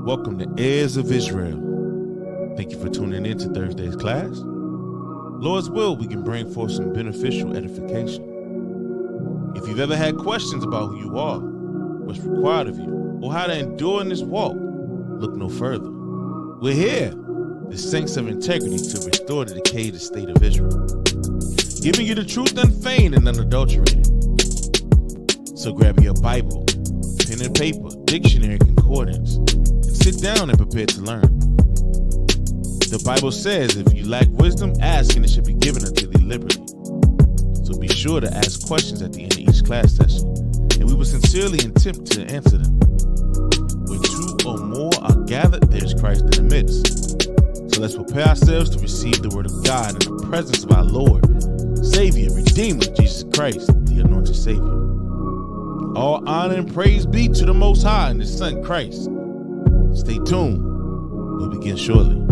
Welcome to Heirs of Israel. Thank you for tuning in to Thursday's class. Lord's will, we can bring forth some beneficial edification. If you've ever had questions about who you are, what's required of you, or how to endure in this walk, look no further. We're here, the saints of integrity, to restore the decayed state of Israel, giving you the truth unfeigned and unadulterated. So grab your Bible, pen and paper, dictionary, concordance, and sit down and prepare to learn. The Bible says, if you lack wisdom, ask and it should be given unto thee liberally. So be sure to ask questions at the end of each class session, and we will sincerely attempt to answer them. Where two or more are gathered, there's Christ in the midst. So let's prepare ourselves to receive the word of God in the presence of our Lord, Savior, Redeemer, Jesus Christ, the anointed Savior. All honor and praise be to the Most High and His Son, Christ. Stay tuned. We'll begin shortly.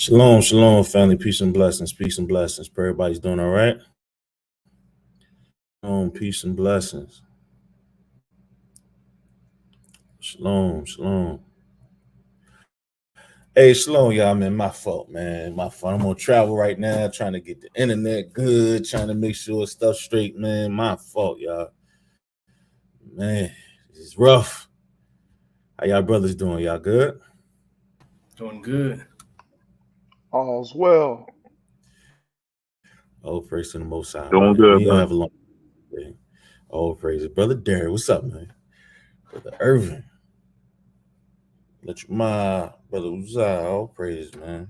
Shalom, shalom, family. Peace and blessings. Peace and blessings. Pray everybody's doing all right. Peace and blessings. Shalom, shalom. Hey, shalom, y'all, man. My fault, man. My fault. I'm on travel right now, trying to get the internet good, trying to make sure stuff's straight, man. My fault, y'all. Man, it's rough. How y'all brothers doing? Y'all good? Doing good. All's well. Oh, praise to the Most High. Doing Right? good, We ain't gonna man. have a long day. Oh, praise it. Brother Derek, what's up, man? Brother Irvin. Let you my brother Uzai. All praise, man.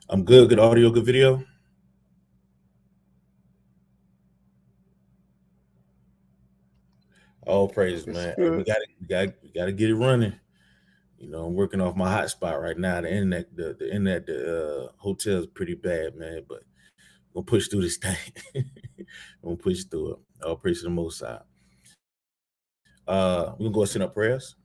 I'm good. Good audio, good video. All praise, It's man. Hey, we good. got to get it running. You know, I'm working off my hotspot right now. The internet, the hotel is pretty bad, man. But we're gonna push through this thing. We're gonna push through it. All praise to the Most High. We're gonna go send up prayers.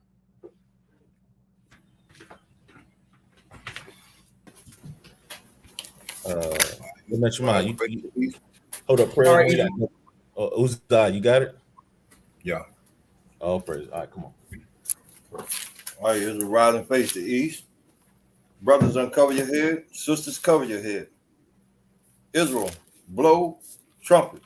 Let your mind. You hold up prayer. All right, Uzai, you got it? Yeah. All praise. All right, come on. All right, Israel, rise and face the east. Brothers, uncover your head. Sisters, cover your head. Israel, blow trumpet.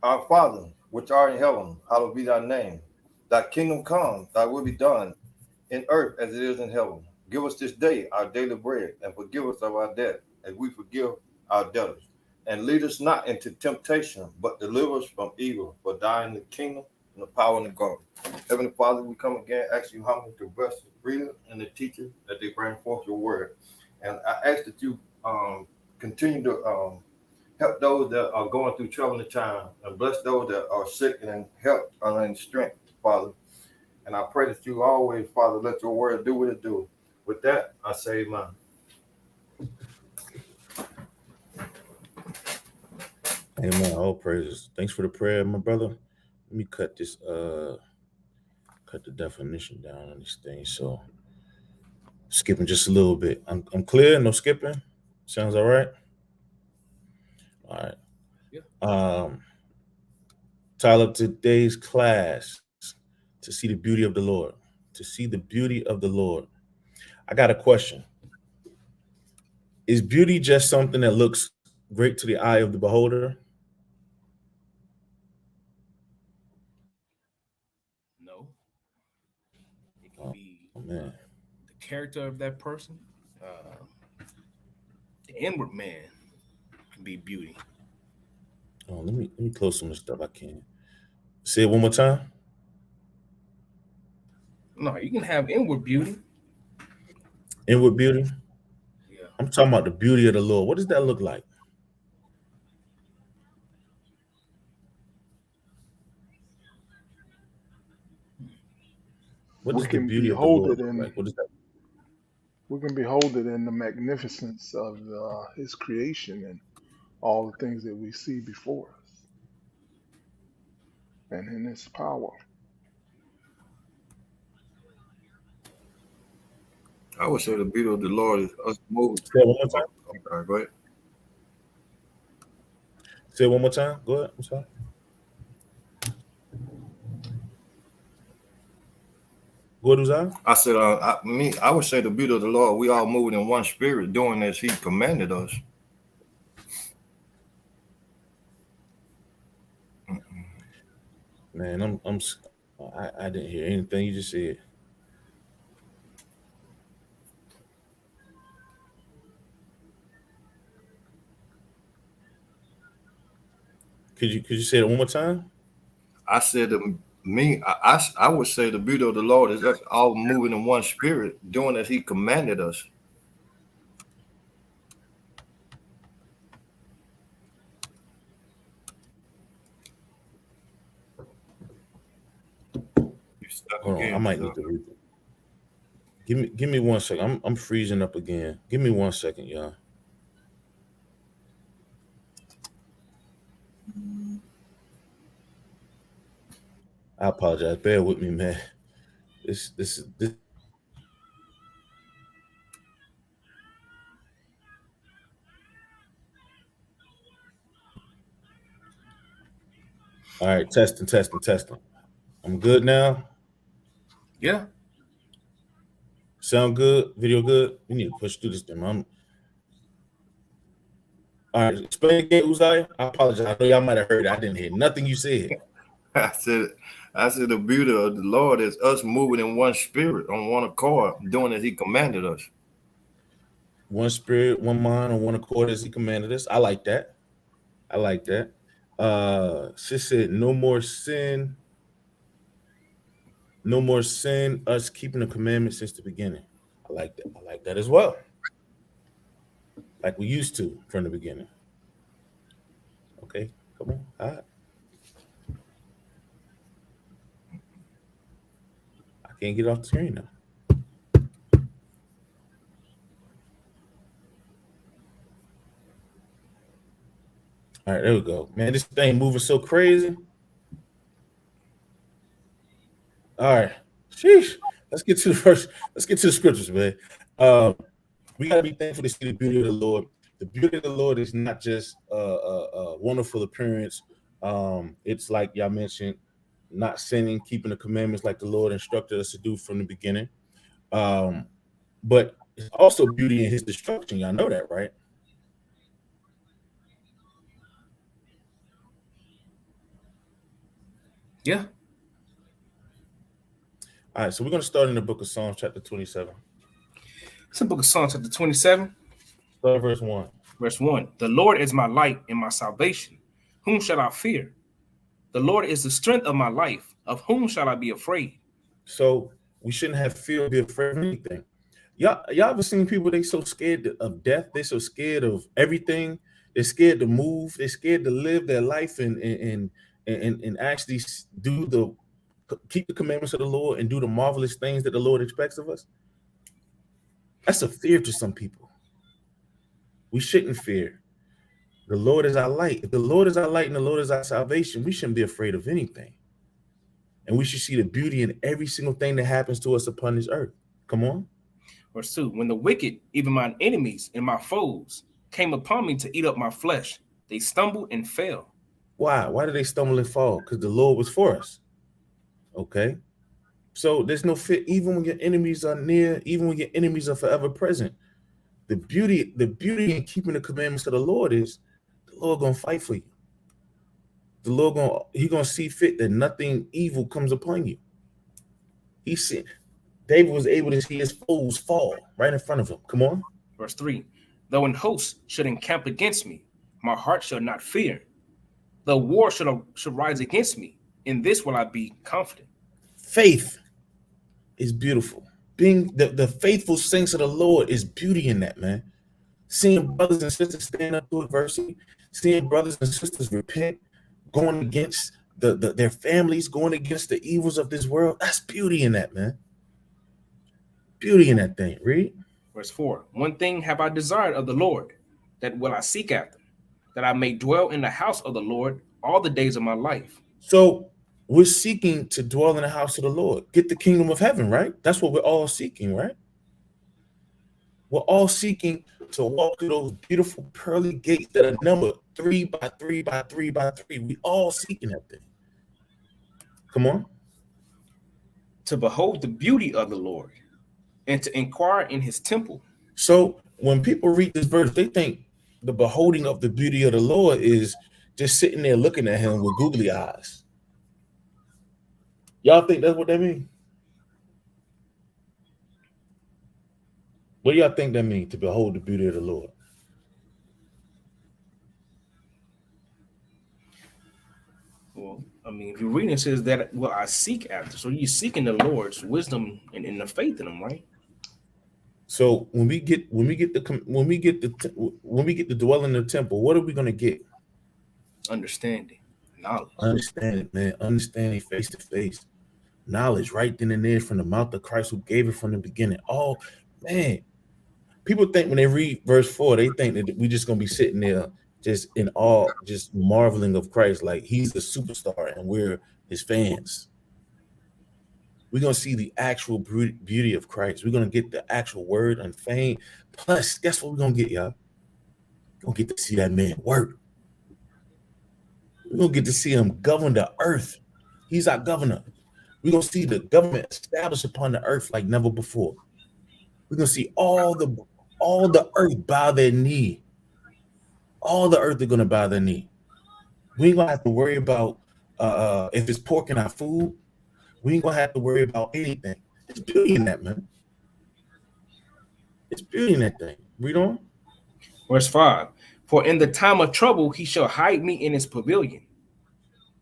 Our Father, which art in heaven, hallowed be thy name. Thy kingdom come, thy will be done in earth as it is in heaven. Give us this day our daily bread, and forgive us of our debt, as we forgive our debtors. And lead us not into temptation, but deliver us from evil. For thine the kingdom, and the power, and the glory. Heavenly Father, we come again, ask you humbly to bless the reader and the teacher, that they bring forth your word. And I ask that you continue to help those that are going through troubling time, and bless those that are sick and in health and in strength, Father. And I pray that you always, Father, let your word do what it do. With that, I say amen. Amen. All praises. Thanks for the prayer, my brother. Let me cut this cut the definition down on this thing. So skipping just a little bit. I'm clear, no skipping. Sounds all right. All right. Yeah. Title of today's class: To see the beauty of the Lord. To see the beauty of the Lord. I got a question. Is beauty just something that looks great to the eye of the beholder? No. It can be Man. the character of that person. The inward man can be beauty. Oh, let me close some of the stuff I can. Say it one more time. No, you can have inward beauty. Inward beauty. Yeah. I'm talking about the beauty of the Lord. What does that look like? What We does the can beauty of the behold Lord it look in like? What is that? we can behold it in the magnificence of His creation and all the things that we see before us, and in His power. I would say the beauty of the Lord is us moving. Say it one more time. Okay, go ahead. Say it one more time. Go ahead. I'm sorry. What was that? I said, I would say the beauty of the Lord, we all moving in one spirit, doing as He commanded us. Man, I didn't hear anything you just said. Could you say it one more time? I said to me, I would say the beauty of the Lord is us all moving in one spirit, doing as He commanded us. You stuck Hold on, I again, might need to read it. Give me 1 second. I'm freezing up again. Give me 1 second, y'all. I apologize. Bear with me, man. This. All right, testing. I'm good now. Yeah. Sound good? Video good? We need to push through this thing. All right, explain again, Uzziah. I apologize. I know y'all might have heard it. I didn't hear nothing you said. I said the beauty of the Lord is us moving in one spirit, on one accord, doing as He commanded us. One spirit, one mind, on one accord as He commanded us. I like that. Sis said, no more sin. No more sin, us keeping the commandments since the beginning. I like that. I like that as well. Like we used to from the beginning. Okay, come on. All right. I can't get off the screen now. All right, there we go. Man, this thing moving so crazy. All right. Sheesh. Let's get to the scriptures, man. We gotta be thankful to see the beauty of the Lord. The beauty of the Lord is not just a wonderful appearance. It's like y'all mentioned, not sinning, keeping the commandments like the Lord instructed us to do from the beginning. But it's also beauty in His destruction. Y'all know that, right? Yeah. All right, so we're going to start in the book of Psalms, chapter 27. It's the book of Psalms, chapter 27. Start verse 1. Verse 1. The Lord is my light and my salvation. Whom shall I fear? The Lord is the strength of my life. Of whom shall I be afraid? So we shouldn't have fear or be afraid of anything. Y'all ever seen people, they so scared of death? They're so scared of everything. They're scared to move. They're scared to live their life and actually keep the commandments of the Lord and do the marvelous things that the Lord expects of us. That's a fear to some people. We shouldn't fear. The Lord is our light. If the Lord is our light and the Lord is our salvation, we shouldn't be afraid of anything. And we should see the beauty in every single thing that happens to us upon this earth. Come on. Verse 2. When the wicked, even mine enemies and my foes, came upon me to eat up my flesh, they stumbled and fell. Why? Why did they stumble and fall? Because the Lord was for us. Okay. So there's no fear, even when your enemies are near, even when your enemies are forever present. The beauty in keeping the commandments of the Lord is the Lord gonna fight for you. The Lord He gonna see fit that nothing evil comes upon you. He said David was able to see his foes fall right in front of him. Come on. Verse 3. Though an host should encamp against me, my heart shall not fear. Though war should rise against me, in this will I be confident. Faith is beautiful. Being the faithful saints of the Lord is beauty in that, man. Seeing brothers and sisters stand up to adversity, seeing brothers and sisters repent, going against their families, going against the evils of this world. That's beauty in that, man. Beauty in that thing. Read. Verse 4. One thing have I desired of the Lord, that will I seek after, that I may dwell in the house of the Lord all the days of my life. So we're seeking to dwell in the house of the Lord. Get the kingdom of heaven, right? That's what we're all seeking, right? We're all seeking to walk through those beautiful pearly gates that are numbered 3 by 3 by 3 by 3. We all seeking that thing. Come on. To behold the beauty of the Lord and to inquire in His temple. So when people read this verse, they think the beholding of the beauty of the Lord is just sitting there looking at Him with googly eyes. Y'all think that's what that means? What do y'all think that means, to behold the beauty of the Lord? Well, I mean, if you're reading, it says that I seek after. So you're seeking the Lord's wisdom and the faith in Him, right? So when we get to dwell in the temple, what are we going to get? Understanding, knowledge. Understanding, man. Understanding face to face. Knowledge right then and there from the mouth of Christ who gave it from the beginning. Oh, man. People think when they read verse 4, they think that we just going to be sitting there just in awe, just marveling of Christ like He's the superstar and we're His fans. We're gonna see the actual beauty of Christ. We're gonna get the actual word and fame. Plus, guess what we're gonna get, y'all? We're gonna get to see that man work. We're gonna get to see him govern the earth. He's our governor. We're gonna see the government established upon the earth like never before. We're gonna see all the earth bow their knee. All the earth are gonna bow their knee. We ain't gonna have to worry about if it's pork in our food. We ain't gonna have to worry about anything. It's beauty in that, man. It's beauty in that thing. Read on. Verse 5. For in the time of trouble he shall hide me in his pavilion.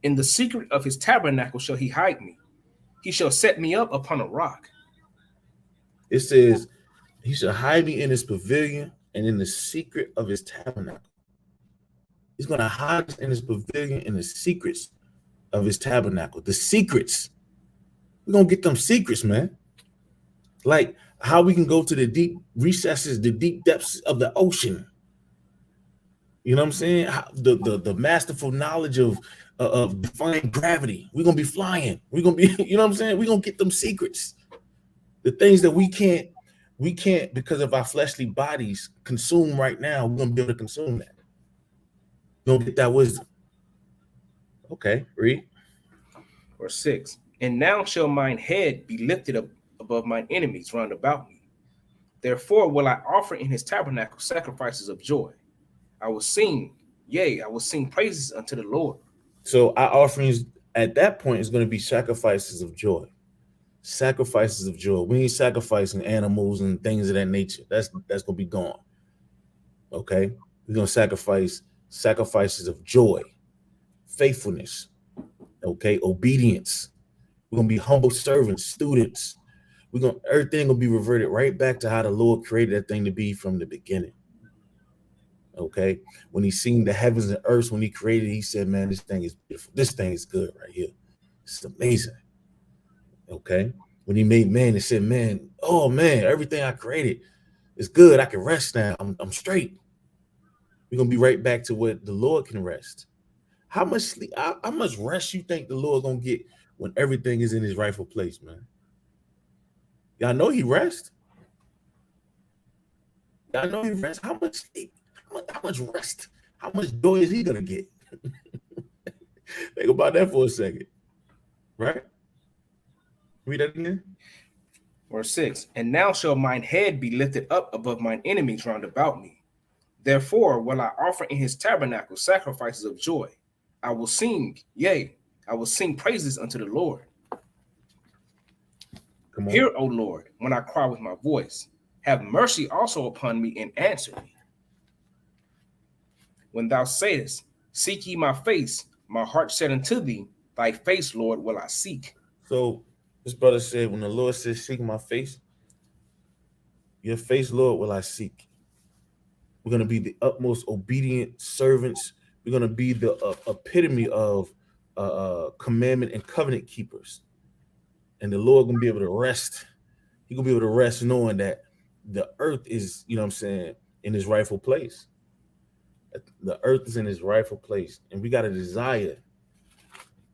In the secret of his tabernacle shall he hide me. He shall set me up upon a rock. It says, he shall hide me in his pavilion and in the secret of his tabernacle. He's going to hide us in his pavilion in the secrets of his tabernacle. The secrets. We're going to get them secrets, man. Like how we can go to the deep recesses, the deep depths of the ocean. You know what I'm saying? The masterful knowledge of defying gravity. We're going to be flying. We're going to be, you know what I'm saying? We're going to get them secrets. The things that we can't because of our fleshly bodies consume right now. We're going to be able to consume that. We're going to get that wisdom. Okay, read. Verse 6. And now shall mine head be lifted up above mine enemies round about me. Therefore will I offer in his tabernacle sacrifices of joy. I will sing, yea, I will sing praises unto the Lord. So our offerings at that point is going to be sacrifices of joy. Sacrifices of joy. We ain't sacrificing animals and things of that nature. That's going to be gone. Okay? We're going to sacrifice sacrifices of joy, faithfulness, okay, obedience. We're going to be humble servants, students. Everything will be reverted right back to how the Lord created that thing to be from the beginning. Okay, when he seen the heavens and earth, when he created, he said, man, this thing is beautiful. This thing is good right here. It's amazing. Okay, when he made man, he said, man, oh man, everything I created is good. I can rest now. I'm straight. We're gonna be right back to what the Lord can rest. How much sleep, how much rest you think the Lord gonna get when everything is in his rightful place, man? Y'all know he rests. Y'all know he rests. How much sleep? How much rest? How much joy is he gonna get? Think about that for a second, right? Read that again. Verse 6. And now shall mine head be lifted up above mine enemies round about me. Therefore will I offer in his tabernacle sacrifices of joy. I will sing, yea, I will sing praises unto the Lord. Come on. Hear, O Lord, when I cry with my voice. Have mercy also upon me and answer me. When thou sayest, seek ye my face, my heart said unto thee, thy face, Lord, will I seek. So this brother said, when the Lord says, seek my face, your face, Lord, will I seek. We're going to be the utmost obedient servants. We're going to be the epitome of commandment and covenant keepers. And the Lord going to be able to rest. He's going to be able to rest knowing that the earth is, you know what I'm saying, in his rightful place. The earth is in his rightful place. And we got a desire.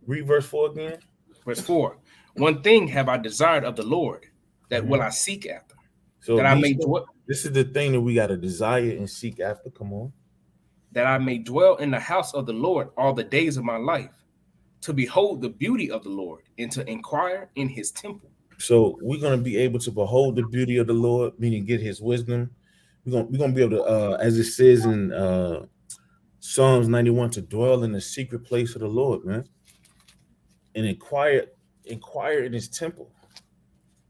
Read verse 4 again. Verse 4. One thing have I desired of the Lord, that will I seek after. So that I may this is the thing that we got to desire and seek after. Come on. That I may dwell in the house of the Lord all the days of my life, to behold the beauty of the Lord and to inquire in his temple. So we're going to be able to behold the beauty of the Lord, meaning get his wisdom. We're going to be able to, as it says in Psalms 91, to dwell in the secret place of the Lord, man, and inquire in his temple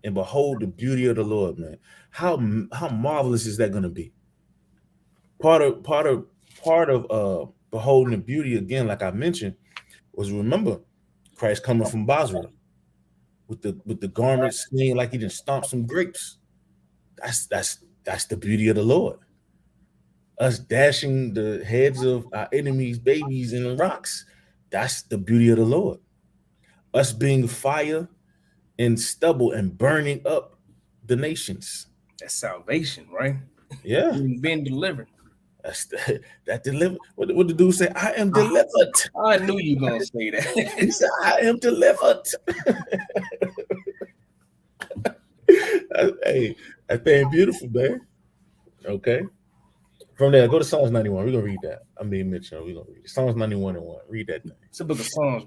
and behold the beauty of the Lord, man. How marvelous is that going to be? Part of beholding the beauty, again, like I mentioned, was, remember, Christ coming from Basra with the garments swinging like he didn't stomp some grapes. That's the beauty of the Lord. Us dashing the heads of our enemies' babies in the rocks. That's the beauty of the Lord. Us being fire and stubble and burning up the nations. That's salvation, right? Yeah. Being delivered. That's that delivered. What the dude say? I am delivered. I knew you were gonna say that. He said, I am delivered. Hey, that thing beautiful, man. Okay. From there, go to Psalms 91. We're gonna read that. I'm being Mitchell. We're gonna read it. Psalms 91 and 1. Read that thing. It's the book of Psalms,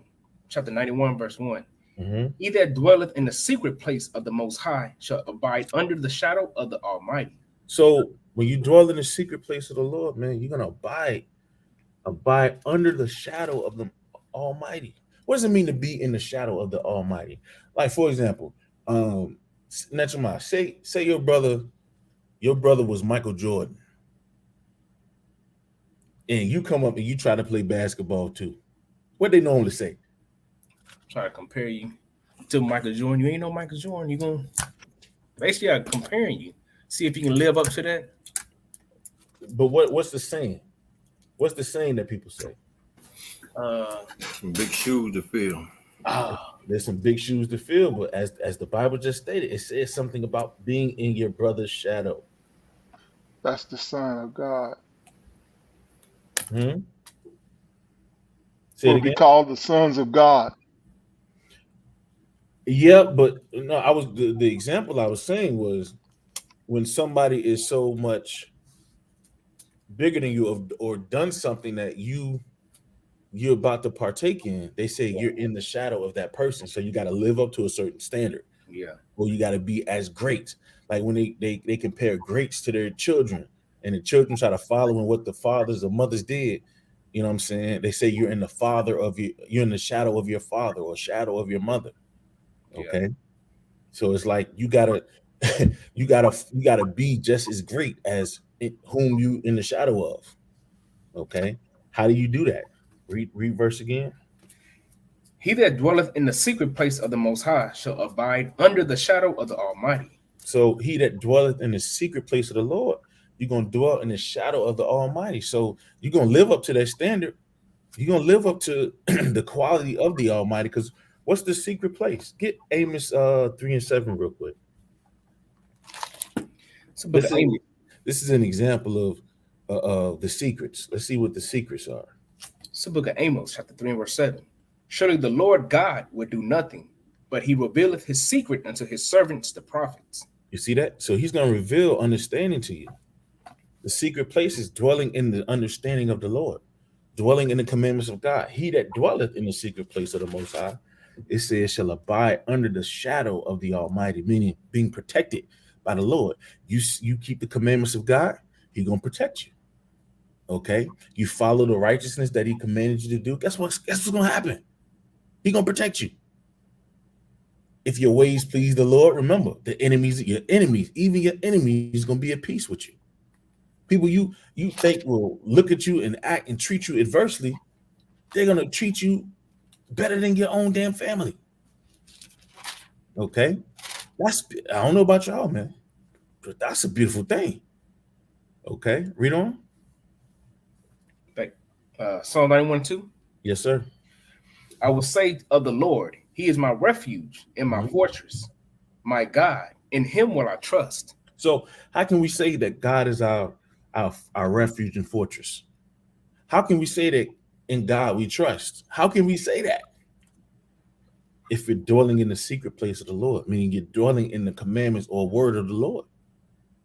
chapter 91, verse 1. Mm-hmm. He that dwelleth in the secret place of the Most High shall abide under the shadow of the Almighty. So when you dwell in the secret place of the Lord, man, you're gonna abide under the shadow of the Almighty. What does it mean to be in the shadow of the Almighty? Like, for example, Netchama, say your brother was Michael Jordan, and you come up and you try to play basketball too. What they normally say? Try to compare you to Michael Jordan. You ain't no Michael Jordan. You gonna basically comparing you. See if you can live up to that. But what's the saying? What's the saying that people say? Some big shoes to fill. There's some big shoes to fill, but as the Bible just stated, it says something about being in your brother's shadow. That's the Son of God. Hmm? Say it We'll again. be called the sons of God. Yeah, but no, I was the example I was saying was when somebody is so much bigger than you or done something that you're about to partake in, they say you're in the shadow of that person. So you got to live up to a certain standard. Yeah. Or you got to be as great. Like when they compare greats to their children, and the children try to follow in what the fathers or mothers did. You know what I'm saying? They say you're in the shadow of your father or shadow of your mother. Okay. Yeah. So it's like you gotta be just as great as whom you in the shadow of. Okay. How do you do that? Read verse again. He that dwelleth in the secret place of the Most High shall abide under the shadow of the Almighty. So he that dwelleth in the secret place of the Lord, you're going to dwell in the shadow of the Almighty. So you're going to live up to that standard. You're going to live up to the quality of the Almighty. Because what's the secret place? Get Amos 3 and 7 real quick. This is an example of the secrets. Let's see what the secrets are. It's the book of Amos, chapter 3 and verse 7. Surely the Lord God will do nothing, but he revealeth his secret unto his servants, the prophets. You see that? So he's going to reveal understanding to you. The secret place is dwelling in the understanding of the Lord, dwelling in the commandments of God. He that dwelleth in the secret place of the Most High, it says, shall abide under the shadow of the Almighty, meaning being protected by the Lord. You keep the commandments of God, he's going to protect you. Okay? You follow the righteousness that he commanded you to do. Guess what's going to happen? He's going to protect you. If your ways please the Lord, remember, your enemies, even your enemies is going to be at peace with you. People you think will look at you and act and treat you adversely, they're going to treat you better than your own damn family. Okay? I don't know about y'all, man, but that's a beautiful thing. Okay? Read on. Psalm 91:2. Yes, sir. I will say of the Lord, he is my refuge and my fortress, my God, in him will I trust. So how can we say that God is our refuge and fortress? How can we say that in God we trust? How can we say that? If you're dwelling in the secret place of the Lord, meaning you're dwelling in the commandments or word of the Lord.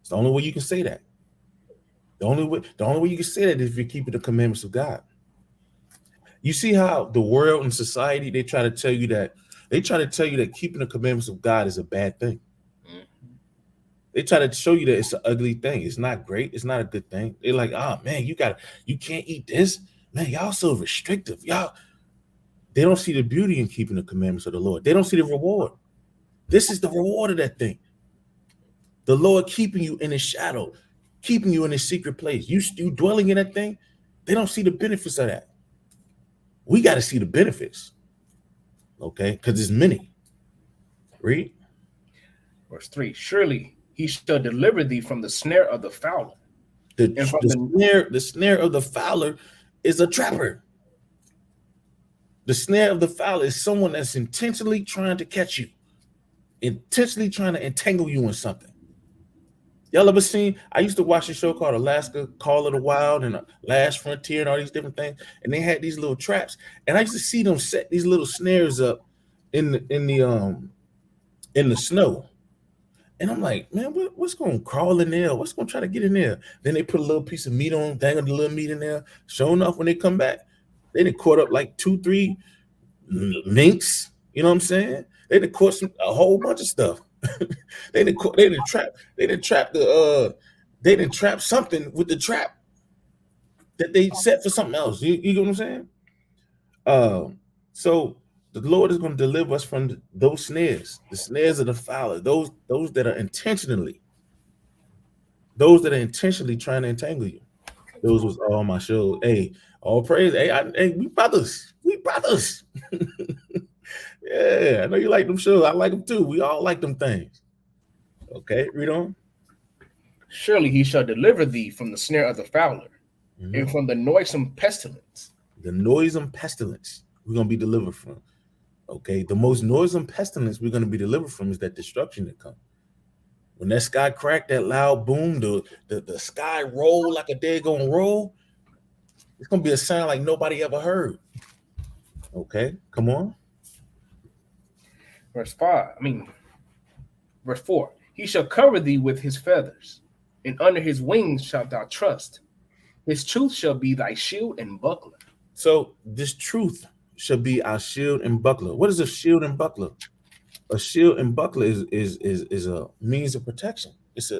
It's the only way you can say that. The only way you can say that is if you're keeping the commandments of God. You see how the world and society, they try to tell you that keeping the commandments of God is a bad thing. They try to show you that it's an ugly thing. It's not great. It's not a good thing. They're like, oh man, you can't eat this. Man, y'all so restrictive. They don't see the beauty in keeping the commandments of the Lord. They don't see the reward. This is the reward of that thing. The Lord keeping you in his shadow, keeping you in his secret place. You dwelling in that thing, they don't see the benefits of that. We got to see the benefits. Okay? Because there's many. Read. Verse 3. Surely he shall deliver thee from the snare of the fowler. The snare of the fowler is a trapper. The snare of the fowler is someone that's intentionally trying to catch you, intentionally trying to entangle you in something. Y'all ever seen? I used to watch a show called Alaska, Call of the Wild, and Last Frontier, and all these different things. And they had these little traps, and I used to see them set these little snares up in the snow. And I'm like, man, what's going to crawl in there? What's going to try to get in there? Then they put a little piece of meat on, dangle the little meat in there. Sure enough, when they come back, they done caught up like 2-3 minks. You know what I'm saying? They done caught a whole bunch of stuff. they done trap something with the trap that they set for something else. You know what I'm saying? So the Lord is going to deliver us from those snares, the snares of the fowler, those that are intentionally trying to entangle you. Those was all my shows. Hey, all praise. Hey, we brothers. Yeah, I know you like them shows. I like them too. We all like them things. Okay, read on. Surely he shall deliver thee from the snare of the fowler, and from the noisome pestilence. The noisome pestilence we're going to be delivered from. Okay, the most noisome pestilence we're going to be delivered from is that destruction that comes. When that sky crack, that loud boom, the sky roll like a daggone roll, it's going to be a sound like nobody ever heard. Okay, come on. Verse 4. He shall cover thee with his feathers, and under his wings shalt thou trust. His truth shall be thy shield and buckler. So this truth shall be our shield and buckler. What is a shield and buckler? A shield and buckler is a means of protection. It's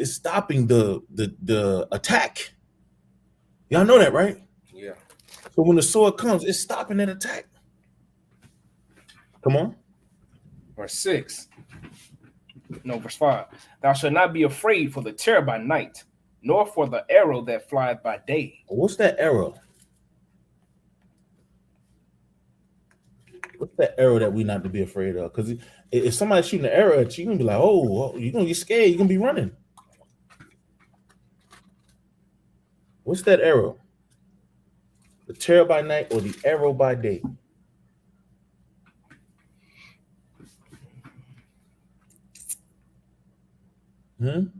stopping the attack. Y'all know that, right? Yeah. So when the sword comes, it's stopping that attack. Come on. Verse 5. Thou shalt not be afraid for the terror by night, nor for the arrow that flieth by day. What's that arrow? What's that arrow that we not to be afraid of? Because if somebody's shooting an arrow at you, you're going to be like, oh, you're going to get scared. You're going to be running. What's that arrow? The terror by night or the arrow by day? The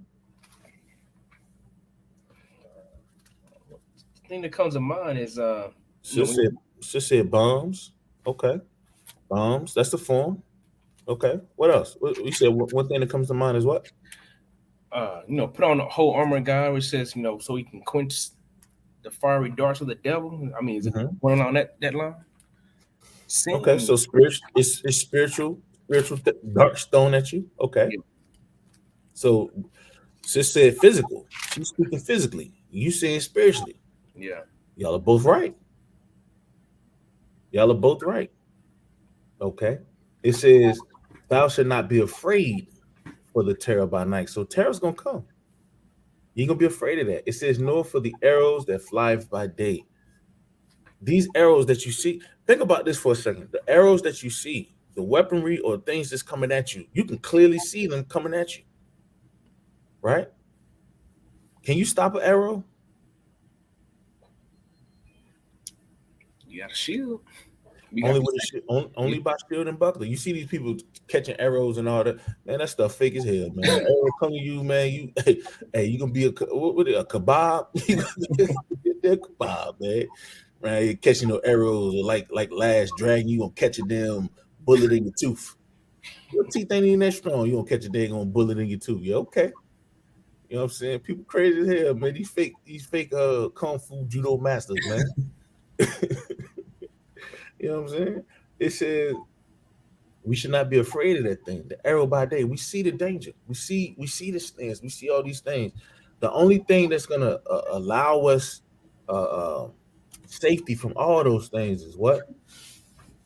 thing that comes to mind is Sis said bombs. Okay. Bombs. That's the form. Okay. What else? You said one thing that comes to mind is what? Put on the whole armor of God, which says, so he can quench the fiery darts of the devil. I mean, is it going on that line? Sin. Okay, so it's spiritual darts thrown at you. Okay. Yeah. So sis said physical. She's speaking physically. You saying spiritually. Yeah. Y'all are both right. Okay. It says, thou shalt not be afraid for the terror by night. So terror's going to come. You're going to be afraid of that. It says, nor for the arrows that fly by day. These arrows that you see, think about this for a second. The arrows that you see, the weaponry or things that's coming at you, you can clearly see them coming at you. Right? Can you stop an arrow? You got a shield. Only by shield and buckler. You see these people catching arrows and all that. Man, that stuff fake as hell, man. Arrow come to you, man. You gonna be a kebab? They're kebab, man. Right? You're catching no arrows or like Lash dragging you gonna catch a damn bullet in your tooth. Your teeth ain't even that strong. You gonna catch a daggone bullet in your tooth. Yeah, okay. You know what I'm saying? People crazy as hell, man. These fake kung fu judo masters, man. You know what I'm saying? It says we should not be afraid of that thing. The arrow by day. We see the danger. We see the snares. We see all these things. The only thing that's gonna allow us safety from all those things is what?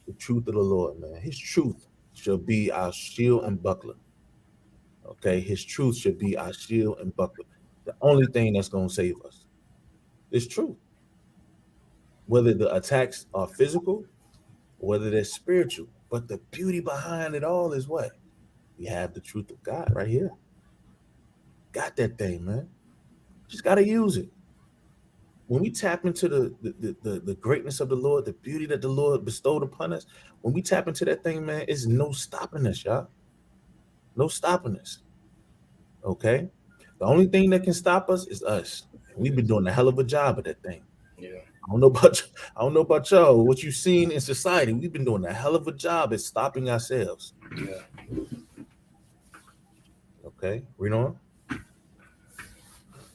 The truth of the Lord, man. His truth shall be our shield and buckler. Okay, his truth should be our shield and buckler. The only thing that's gonna save us is truth. Whether the attacks are physical, whether they're spiritual, but the beauty behind it all is what? We have the truth of God right here. Got that thing, man. Just gotta use it. When we tap into the greatness of the Lord, the beauty that the Lord bestowed upon us, when we tap into that thing, man, it's no stopping us, y'all. No stopping us. Okay? The only thing that can stop us is us. We've been doing a hell of a job at that thing. Yeah. I don't know about y'all. What you've seen in society, we've been doing a hell of a job at stopping ourselves. Yeah. Okay, read on.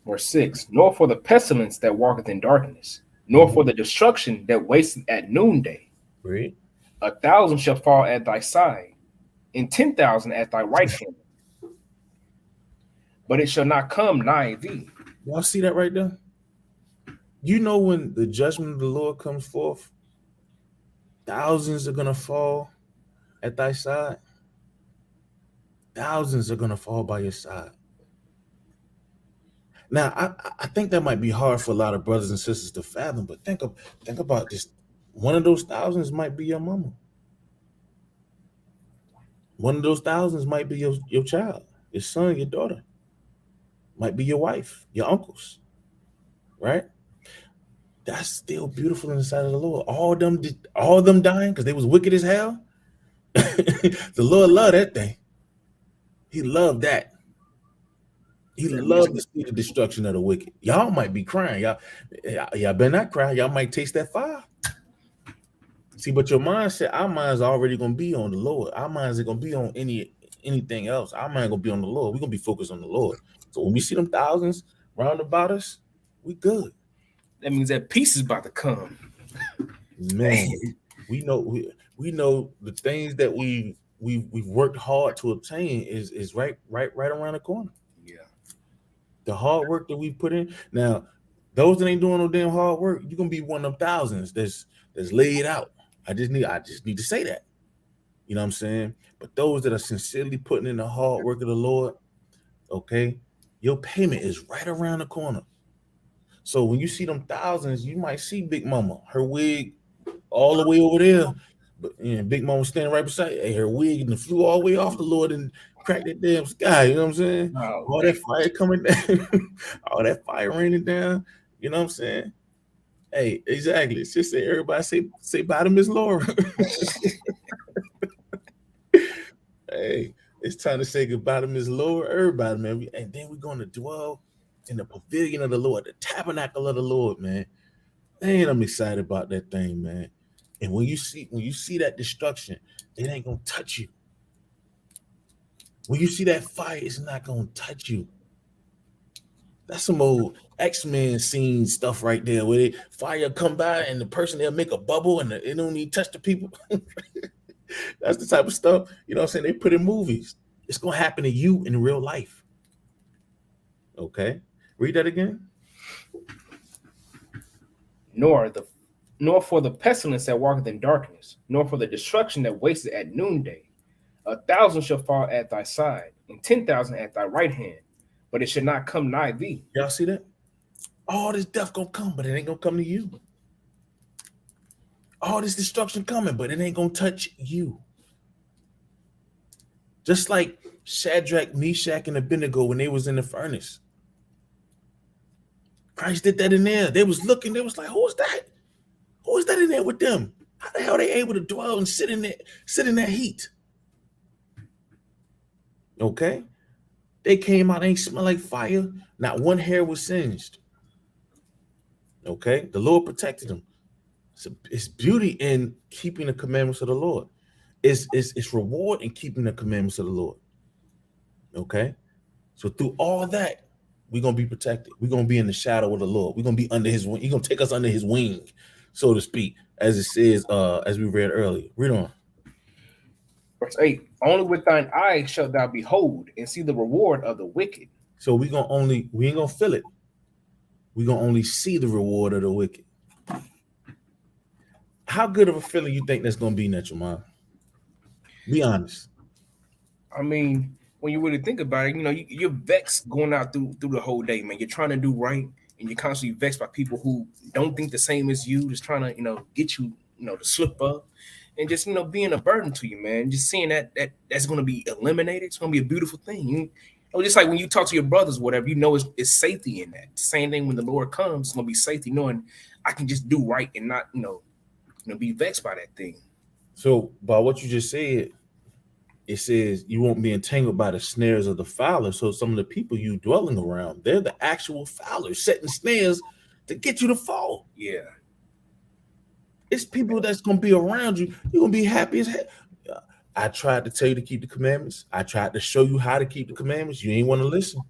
Verse 6, nor for the pestilence that walketh in darkness, nor for the destruction that wasteth at noonday. Read. 1,000 shall fall at thy side, and 10,000 at thy right hand, but it shall not come nigh thee. Y'all see that right there? You know when the judgment of the Lord comes forth, thousands are gonna fall at thy side. Thousands are gonna fall by your side. Now, I think that might be hard for a lot of brothers and sisters to fathom, but think about this. One of those thousands might be your mama. One of those thousands might be your child, your son, your daughter. Might be your wife, your uncles, right? That's still beautiful in the sight of the Lord. All of them dying because they was wicked as hell. The Lord loved that thing. He loved that. He loved to see the destruction of the wicked. Y'all might be crying. Y'all better not cry. Y'all might taste that fire. See, but your mindset, our minds are already gonna be on the Lord. Our minds are gonna be on anything else. Our mind gonna be on the Lord. We're gonna be focused on the Lord. So when we see them thousands round about us, we good. That means that peace is about to come. Man, we know the things that we've worked hard to obtain is right around the corner. Yeah. The hard work that we put in. Now, those that ain't doing no damn hard work, you're gonna be one of them thousands that's laid out. I just need to say that. You know what I'm saying? But those that are sincerely putting in the hard work of the Lord, okay, your payment is right around the corner. So when you see them thousands, you might see Big Mama, her wig all the way over there. But Big Mama standing right beside her wig and flew all the way off the Lord and cracked that damn sky. You know what I'm saying? Oh, all that fire coming down, all that fire raining down. You know what I'm saying? Hey, exactly. It's just say everybody say bye to Miss Laura. Hey, it's time to say goodbye to Miss Laura. Everybody, man. And then we're going to dwell in the pavilion of the Lord, the tabernacle of the Lord, man. Man, I'm excited about that thing, man. And when you see that destruction, it ain't gonna touch you. When you see that fire, it's not gonna touch you. That's some old X-Men scene stuff right there, where fire come by and the person they'll make a bubble and it don't even touch the people. That's the type of stuff, you know what I'm saying, they put in movies. It's gonna happen to you in real life. Okay, read that again. Nor for the pestilence that walketh in darkness, nor for the destruction that wasteth at noonday. 1,000 shall fall at thy side, and 10,000 at thy right hand, but it shall not come nigh thee. Y'all see that? All this death gonna come, but it ain't gonna come to you. All this destruction coming, but it ain't gonna touch you. Just like Shadrach, Meshach, and Abednego when they was in the furnace. Christ did that in there. They was looking, they was like, who is that? Who is that in there with them? How the hell are they able to dwell and sit in that heat? Okay. They came out, ain't smell like fire. Not one hair was singed. Okay. The Lord protected them. It's beauty in keeping the commandments of the Lord. It's reward in keeping the commandments of the Lord. Okay. So through all that, we're gonna be protected. We're gonna be in the shadow of the Lord. We're gonna be under his wing. He's gonna take us under his wing, so to speak, as it says, as we read earlier. Read on. Verse 8, only with thine eyes shalt thou behold and see the reward of the wicked. So we ain't gonna feel it. We're gonna only see the reward of the wicked. How good of a feeling you think that's gonna be, Netromon? Be honest. I mean, when you really think about it, you know, you're vexed going out through the whole day, man. You're trying to do right, and you're constantly vexed by people who don't think the same as you, just trying to, get you, to slip up, and just, being a burden to you, man. Just seeing that's going to be eliminated. It's going to be a beautiful thing. Just like when you talk to your brothers, whatever, it's safety in that. Same thing when the Lord comes, it's going to be safety, knowing I can just do right and not, be vexed by that thing. So by what you just said, it says you won't be entangled by the snares of the fowler. So some of the people you dwelling around, they're the actual fowlers setting snares to get you to fall. Yeah. It's people that's going to be around you. You're going to be happy as hell. I tried to tell you to keep the commandments. I tried to show you how to keep the commandments. You ain't want to listen.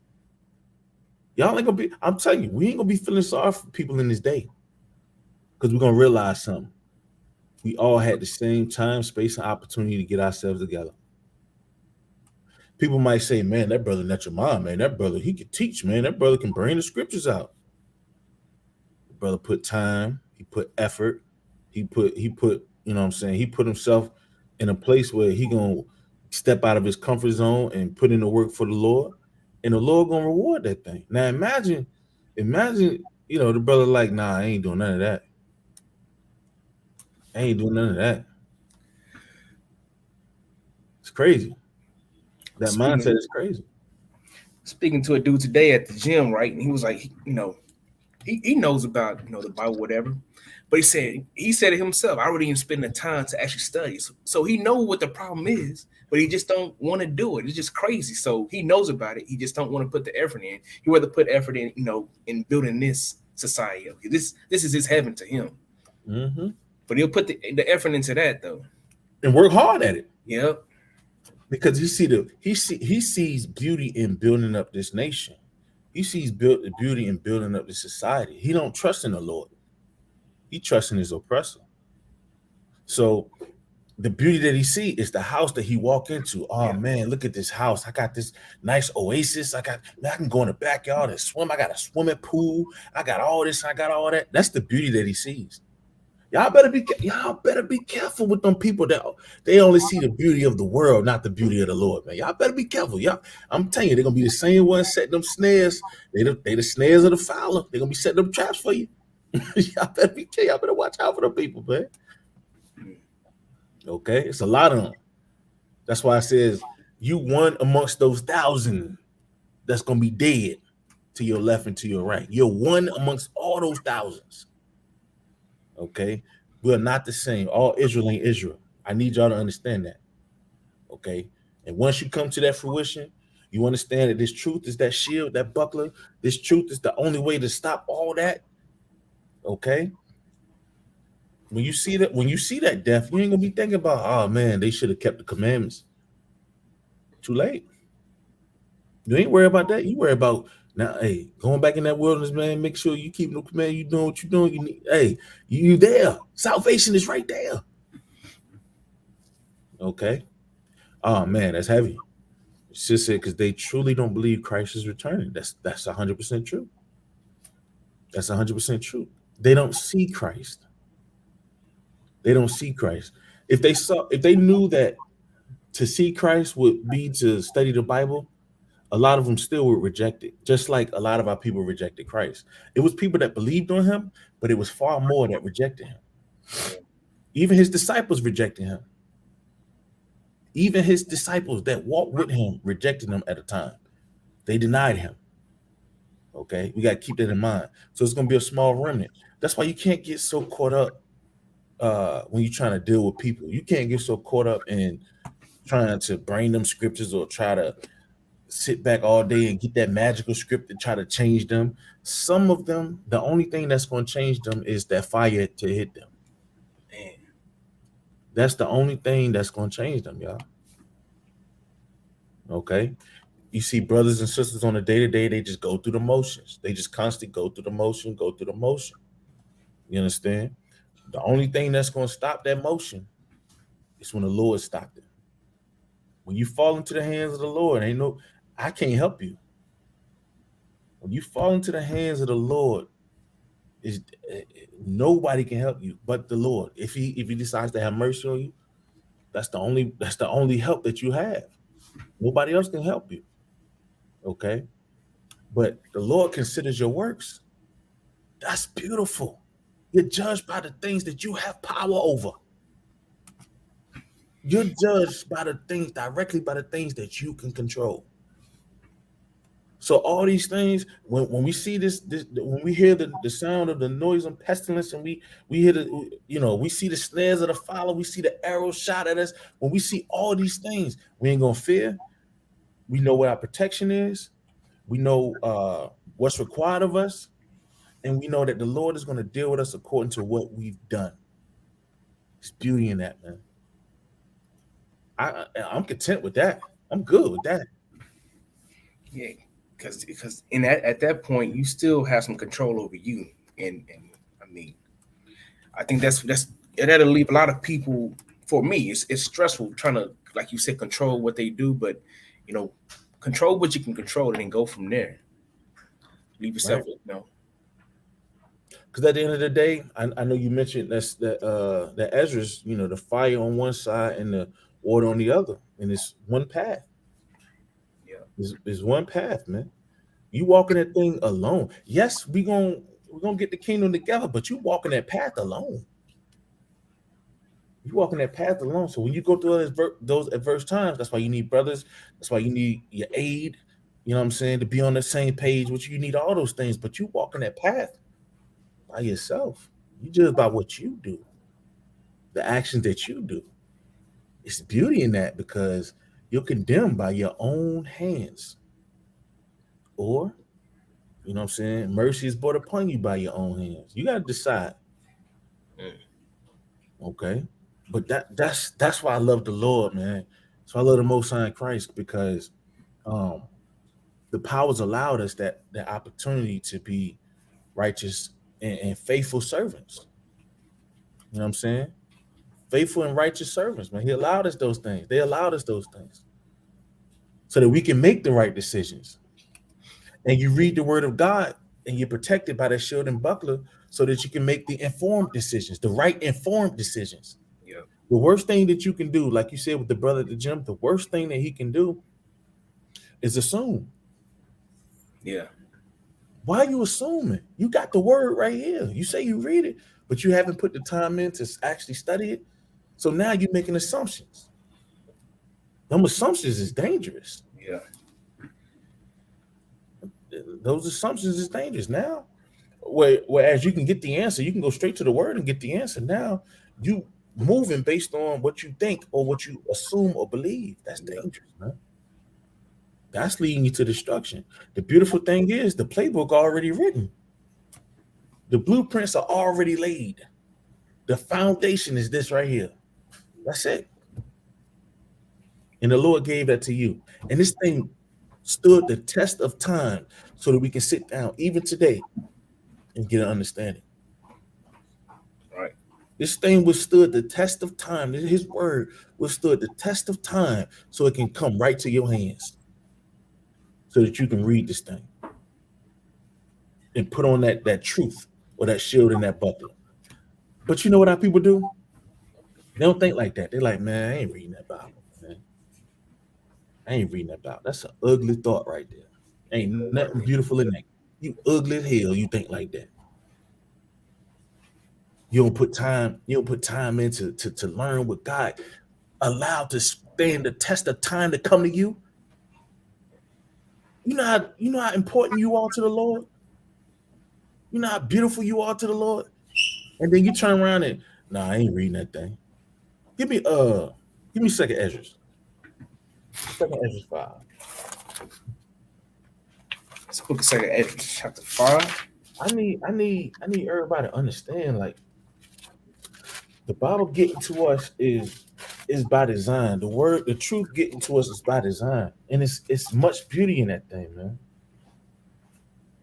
Y'all ain't gonna be, I'm telling you, we ain't gonna be feeling sorry for people in this day. Because we're gonna realize something. We all had the same time, space, and opportunity to get ourselves together. People might say, man, that brother not your mom, man. That brother, he could teach, man. That brother can bring the scriptures out. The brother put time, he put effort, he put, you know what I'm saying? He put himself in a place where he gonna step out of his comfort zone and put in the work for the Lord, and the Lord gonna reward that thing. Now imagine, you know, the brother like, nah, I ain't doing none of that. I ain't doing none of that. It's crazy. That mindset is crazy. Speaking to a dude today at the gym, right? And he was like, you know, he knows about, you know, the Bible, whatever. But he said it himself, I already didn't spend the time to actually study. So he knows what the problem is, but he just don't want to do it. It's just crazy. So he knows about it. He just don't want to put the effort in. He rather put effort in, you know, in building this society. This is his heaven to him. Mm-hmm. But he'll put the effort into that though. And work hard at it. Yep. Because he sees beauty in building up this nation. He sees beauty in building up this society. He don't trust in the Lord. He trusts in his oppressor. So the beauty that he see is the house that he walk into. Oh man, look at this house. I got this nice oasis. I can go in the backyard and swim. I got a swimming pool. I got all this. I got all that. That's the beauty that he sees. Y'all better be careful with them people that they only see the beauty of the world, not the beauty of the Lord, man. Y'all better be careful. Y'all, I'm telling you, they're gonna be the same ones setting them snares. They the snares of the fowler. They're gonna be setting them traps for you. Y'all better be careful. Y'all better watch out for them people, man. Okay, it's a lot of them. That's why it says you one amongst those 1,000 that's gonna be dead to your left and to your right. You're one amongst all those thousands. Okay, we're not the same. All Israel ain't Israel. I need y'all to understand that. Okay, and once you come to that fruition, you understand that this truth is that shield, that buckler. This truth is the only way to stop all that. Okay, when you see that death, you ain't gonna be thinking about, oh man, they should have kept the commandments. Too late. You ain't worried about that. You worry about now, hey, going back in that wilderness, man, make sure you keep no command. You doing what you're doing. You need, hey, you there. Salvation is right there. Okay. Oh man, that's heavy. It's just said because they truly don't believe Christ is returning. That's 100% true. That's 100% true. They don't see Christ. They don't see Christ. If they knew that to see Christ would be to study the Bible, a lot of them still would reject it, just like a lot of our people rejected Christ. It was people that believed on him, but it was far more that rejected him. Even his disciples rejected him. Even his disciples that walked with him rejected him at a time. They denied him. Okay, we got to keep that in mind. So it's going to be a small remnant. That's why you can't get so caught up when you're trying to deal with people. You can't get so caught up in trying to bring them scriptures or try to sit back all day and get that magical script and try to change them. Some of them, the only thing that's going to change them is that fire to hit them. Man. That's the only thing that's going to change them, y'all. Okay? You see brothers and sisters on a day-to-day, they just go through the motions. They just constantly go through the motion. You understand? The only thing that's going to stop that motion is when the Lord stopped it. When you fall into the hands of the Lord, I can't help you. When you fall into the hands of the Lord, nobody can help you but the Lord. If he decides to have mercy on you, that's the only help that you have. Nobody else can help you. Okay? But the Lord considers your works. That's beautiful. You're judged by the things that you have power over. You're judged directly by the things that you can control. So all these things, when we see this when we hear the sound of the noise and pestilence, and we hear we see the snares of the fowler, we see the arrows shot at us. When we see all these things, we ain't gonna fear. We know what our protection is. We know what's required of us, and we know that the Lord is going to deal with us according to what we've done. There's beauty in that, man. I'm content with that. I'm good with that. Yeah, because in that at that point you still have some control over you, and I mean I think that's that'll leave a lot of people. For me, it's stressful trying to, like you said, control what they do, but you know, control what you can control and then go from there. Leave yourself, Right. you know. Because at the end of the day, I know you mentioned that Ezra's, the fire on one side and the water on the other, and it's one path. Yeah, It's one path, man. You walking that thing alone. Yes, we're gonna get the kingdom together, but you walking that path alone. You walking that path alone. So when you go through those adverse times, that's why you need brothers. That's why you need your aid. You know what I'm saying? To be on the same page, which you need all those things, but you walking that path by yourself. You judge by what you do, the actions that you do. It's beauty in that because you're condemned by your own hands. Or, you know what I'm saying? Mercy is brought upon you by your own hands. You got to decide. mm, Okay. But that's why I love the Lord, man. So I love the Most High in Christ because um the powers allowed us that opportunity to be righteous and faithful servants. You know what I'm saying? Faithful and righteous servants, man. He allowed us those things. They allowed us those things so that we can make the right decisions. And you read the word of God and you're protected by that shield and buckler so that you can make the informed decisions, the right informed decisions. yeah, The worst thing that you can do, like you said with the brother at the gym, the worst thing that he can do is assume. yeah, Why are you assuming? You got the word right here. You say you read it, but you haven't put the time in to actually study it. So now you're making assumptions. Them assumptions is dangerous. yeah, Those assumptions is dangerous. Now, whereas you can get the answer, you can go straight to the word and get the answer. Now you moving based on what you think or what you assume or believe. That's yeah, dangerous, man. That's leading you to destruction. The beautiful thing is the playbook already written. The blueprints are already laid. The foundation is this right here. That's it. And the Lord gave that to you. And this thing stood the test of time so that we can sit down even today and get an understanding. right, This thing withstood the test of time. His word withstood the test of time so it can come right to your hands so that you can read this thing and put on that truth or that shield and that buckler. But you know what our people do? They don't think like that. They're like, man, I ain't reading that Bible, man. I ain't reading that Bible. That's an ugly thought right there. Ain't nothing beautiful in that. You ugly as hell. You think like that. You don't put time into to learn what God allowed to stand the test of time to come to you. You know how important you are to the Lord. You know how beautiful you are to the Lord. And then you turn around and I ain't reading that thing. Give me second Ezra's. Second Ezra's 5. it's book of Second Ezra, chapter 5. I need everybody to understand, like the Bible getting to us is by design. The word, the truth getting to us is by design. And it's much beauty in that thing, man.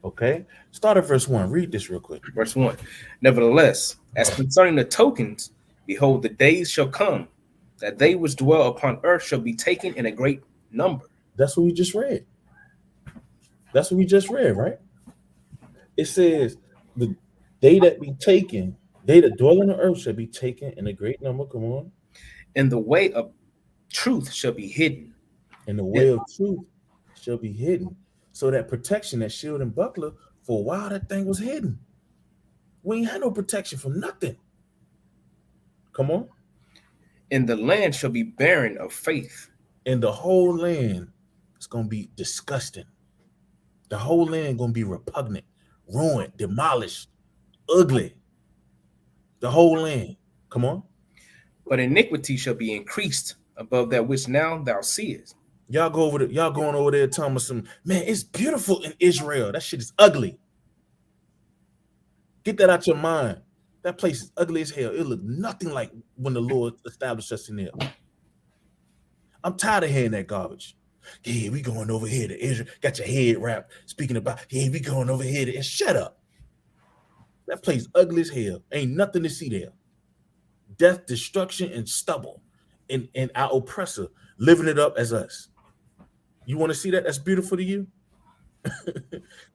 Okay. Start at verse 1. Read this real quick. Verse 1. Nevertheless, as concerning the tokens, behold, the days shall come that they which dwell upon earth shall be taken in a great number. That's what we just read. That's what we just read, right? It says the they that be taken, they that dwell on the earth shall be taken in a great number. Come on. And the way of truth shall be hidden. And the way of truth shall be hidden. So that protection, that shield and buckler, for a while that thing was hidden. We ain't had no protection from nothing. Come on. And the land shall be barren of faith. And the whole land is going to be disgusting. The whole land going to be repugnant, ruined, demolished, ugly. The whole land. Come on. But iniquity shall be increased above that which now thou seest. Y'all going over there telling me some, man, it's beautiful in Israel. That shit is ugly. Get that out your mind. That place is ugly as hell. It looked nothing like when the Lord established us in there. I'm tired of hearing that garbage. Yeah, we going over here to Israel. Got your head wrapped. Speaking about, yeah, we going over here to shut up. That place ugly as hell. Ain't nothing to see there. Death, destruction, and stubble. And our oppressor living it up as us. You want to see that? That's beautiful to you?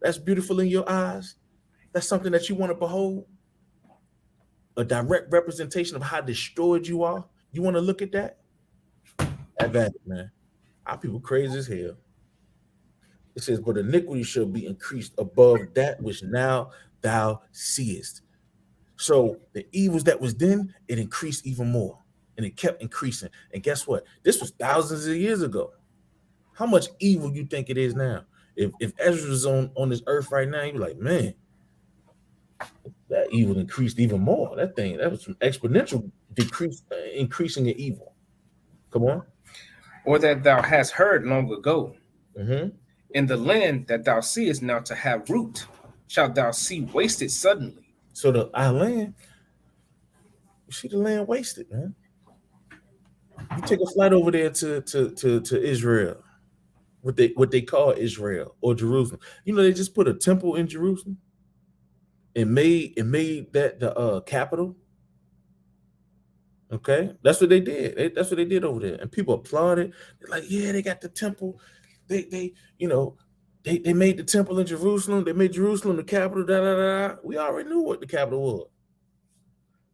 That's beautiful in your eyes? That's something that you want to behold? A direct representation of how destroyed you are? You want to look at that? Advantage, man. Our people crazy as hell. It says, but iniquity shall be increased above that which now thou seest. So the evils that was then, it increased even more. And it kept increasing. And guess what? This was thousands of years ago. How much evil you think it is now? If Ezra's on this earth right now, you're like, man, that evil increased even more. That was some exponential decrease, increasing in evil. Come on. Or that thou hast heard long ago. Mm-hmm. In the land that thou seest now to have root, shalt thou see wasted suddenly. So our land, you see the land wasted, man. You take a flight over there to Israel, what they call Israel or Jerusalem. You know, they just put a temple in Jerusalem and made that the capital. Okay, that's what they did. That's what they did over there, and people applauded. They're like, yeah, they got the temple. They made the temple in Jerusalem. They made Jerusalem the capital. Da, da, da. We already knew what the capital was.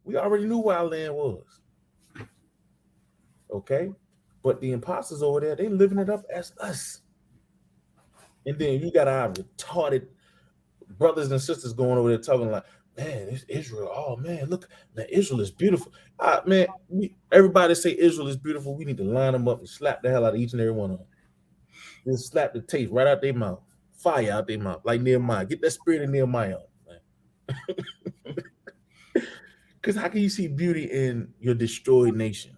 We already knew where our land was. Okay, but the imposters over there, they living it up as us. And then you got our retarded brothers and sisters going over there talking like, man, it's Israel. Oh man, look, man, Israel is beautiful. Man, everybody say Israel is beautiful. We need to line them up and slap the hell out of each and every one of them. Just slap the taste right out their mouth, fire out their mouth, like Nehemiah. Get that spirit of Nehemiah on, man. Because how can you see beauty in your destroyed nation?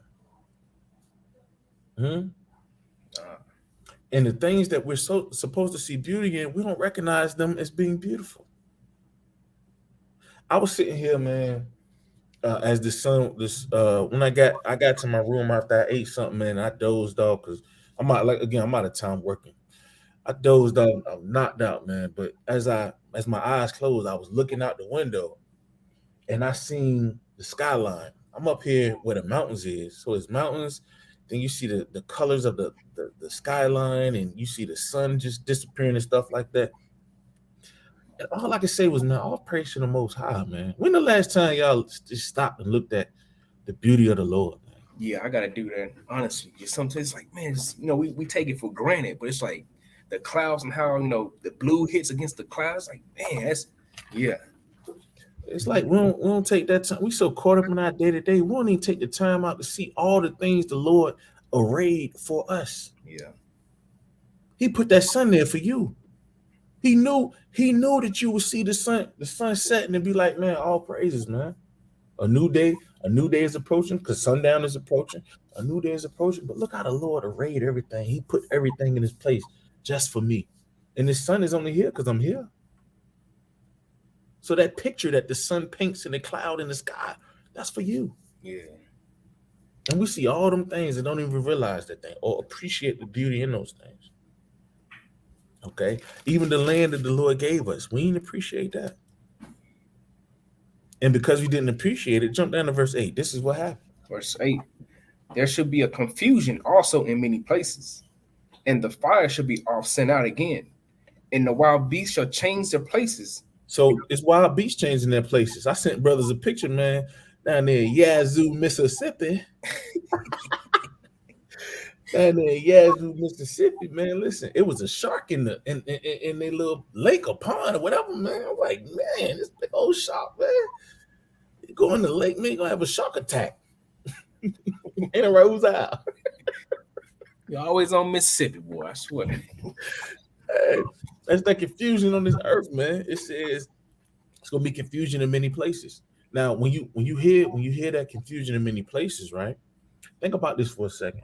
And the things that we're supposed to see beauty in, we don't recognize them as being beautiful. I was sitting here, man, as the sun, when I got to my room after I ate something, man, I dozed off because I'm out of time working. I dozed off, I'm knocked out, man. But as my eyes closed, I was looking out the window and I seen the skyline. I'm up here where the mountains is. So it's mountains. Then you see the colors of the skyline, and you see the sun just disappearing and stuff like that. And all I could say was, man, all praise to the Most High, man. When the last time y'all just stopped and looked at the beauty of the Lord, man? Yeah, I gotta do that. Honestly, sometimes it's like, man, we take it for granted, but it's like the clouds and how the blue hits against the clouds. Like, man, It's like we don't take that time. We so caught up in our day to day. We don't even take the time out to see all the things the Lord arrayed for us. Yeah, He put that sun there for you. He knew that you would see the sun setting and be like, man, all praises, man. A new day is approaching because sundown is approaching. A new day is approaching. But look how the Lord arrayed everything. He put everything in his place just for me. And the sun is only here because I'm here. So that picture that the sun paints in the cloud in the sky, that's for you. Yeah. And we see all them things and don't even realize that thing or appreciate the beauty in those things. Okay? Even the land that the Lord gave us, we didn't appreciate that. And because we didn't appreciate it, jump down to verse 8. This is what happened. Verse 8. There should be a confusion also in many places, and the fire should be off sent out again, and the wild beasts shall change their places. So it's wild beasts changing their places. I sent brothers a picture, man, down there in Yazoo, Mississippi. Down there in Yazoo, Mississippi, man. Listen, it was a shark in their little lake or pond or whatever, man. I'm like, man, this big old shark, man. You go in the lake, man, you're gonna have a shark attack. Ain't it right? Who's out? You're always on Mississippi, boy. I swear. Hey, that's that confusion on this earth, man. It says it's gonna be confusion in many places. Now, when you hear that confusion in many places, right? Think about this for a second.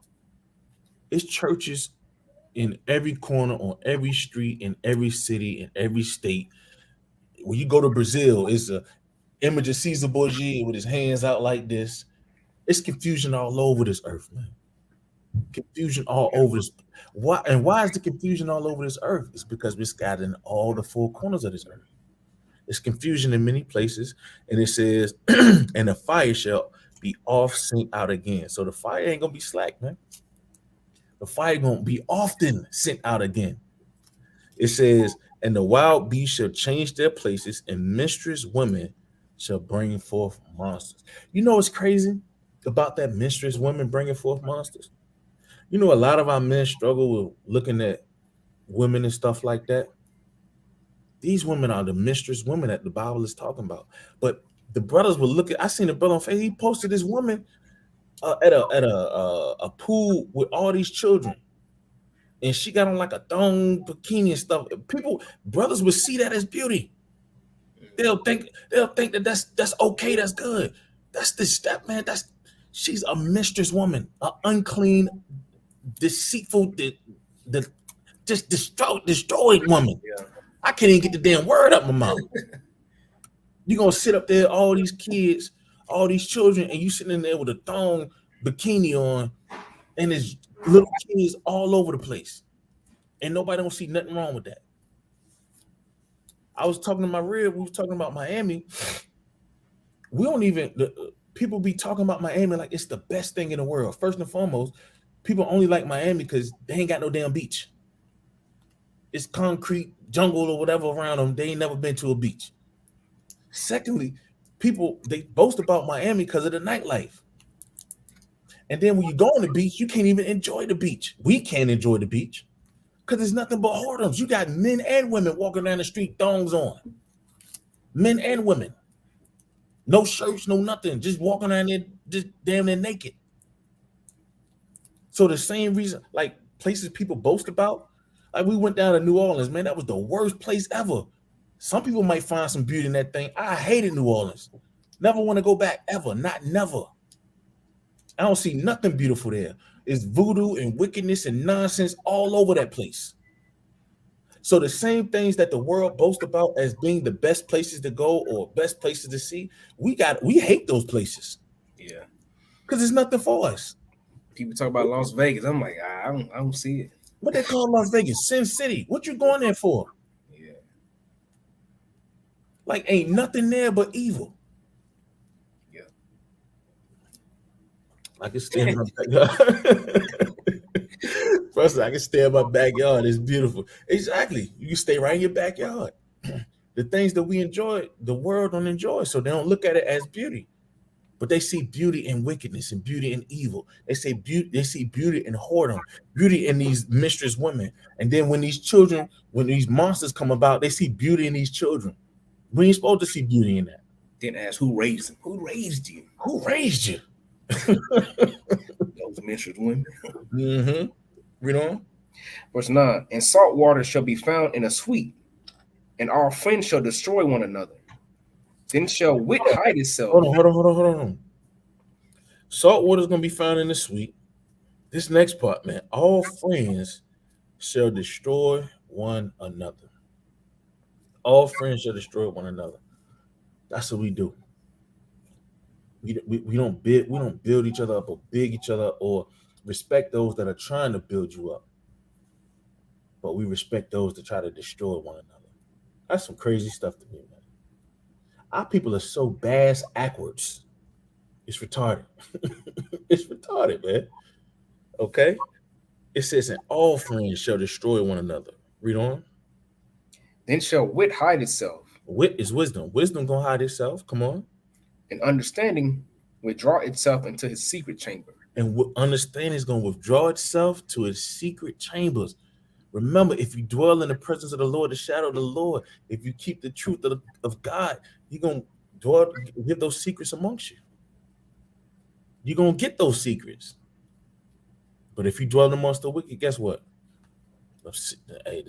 It's churches in every corner, on every street, in every city, in every state. When you go to Brazil, it's an image of Caesar Borgia with his hands out like this. It's confusion all over this earth, man. Confusion all over this. Why is the confusion all over this earth? It's because we're scattered in all the four corners of this earth. It's confusion in many places, and it says, "And the fire shall be off, sent out again." So the fire ain't gonna be slack, man. The fire gonna be often sent out again. It says, "And the wild beasts shall change their places, and mistress women shall bring forth monsters." You know what's crazy about that mistress women bringing forth monsters? You know, a lot of our men struggle with looking at women and stuff like that. These women are the mistress women that the Bible is talking about. But the brothers will look at. I seen a brother on Facebook. He posted this woman at a pool with all these children, and she got on like a thong bikini and stuff. Brothers would see that as beauty. They'll think that that's okay. That's good. That's the step, man. She's a mistress woman, an unclean, deceitful, just destroyed woman. Yeah. I can't even get the damn word up my mouth. You're gonna sit up there, all these kids, all these children, and you sitting in there with a thong bikini on, and there's little kids all over the place, and nobody don't see nothing wrong with that. I was talking to my rib. We was talking about Miami. We don't even. People be talking about Miami like it's the best thing in the world. First and foremost, people only like Miami because they ain't got no damn beach. It's concrete jungle or whatever around them. They ain't never been to a beach. Secondly, people, they boast about Miami because of the nightlife. And then when you go on the beach, you can't even enjoy the beach. We can't enjoy the beach because there's nothing but whoredoms. You got men and women walking down the street, thongs on. Men and women. No shirts, no nothing. Just walking around there, just damn near naked. So the same reason, like places people boast about, like we went down to New Orleans, man, that was the worst place ever. Some people might find some beauty in that thing. I hated New Orleans. Never want to go back ever. Not never. I don't see nothing beautiful there. It's voodoo and wickedness and nonsense all over that place. So the same things that the world boasts about as being the best places to go or best places to see, we hate those places. Yeah. Because there's nothing for us. People talk about Las Vegas. I'm like, I don't see it. What they call Las Vegas? Sin City. What you going there for? Yeah. Like ain't nothing there but evil. Yeah. I can stay in my backyard. First, I can stay in my backyard. It's beautiful. Exactly. You can stay right in your backyard. The things that we enjoy, the world don't enjoy, so they don't look at it as beauty. But they see beauty in wickedness and beauty in evil. They see beauty in whoredom, beauty in these mistress women. And then when these monsters come about, they see beauty in these children. We ain't supposed to see beauty in that. Then ask who raised them? Who raised you? Who raised you? Those mistress women. Mm-hmm. Read on. Verse 9. And salt water shall be found in a sweet, and all friends shall destroy one another. Then shall wit hide itself. Hold on. Salt water is going to be found in the sweet. This next part, man. All friends shall destroy one another. All friends shall destroy one another. That's what we do. We don't build each other up or big each other or respect those that are trying to build you up. But we respect those that try to destroy one another. That's some crazy stuff to me, man. Our people are so bass backwards. It's retarded. It's retarded, man. Okay? It says, and all friends shall destroy one another. Read on. Then shall wit hide itself. Wit is wisdom. Wisdom gonna hide itself. Come on. And understanding withdraw itself into his secret chamber. And understanding is gonna withdraw itself to its secret chambers. Remember, if you dwell in the presence of the Lord, the shadow of the Lord, if you keep the truth of God, you're going to give those secrets amongst you. You're going to get those secrets. But if you dwell amongst the wicked, guess what? The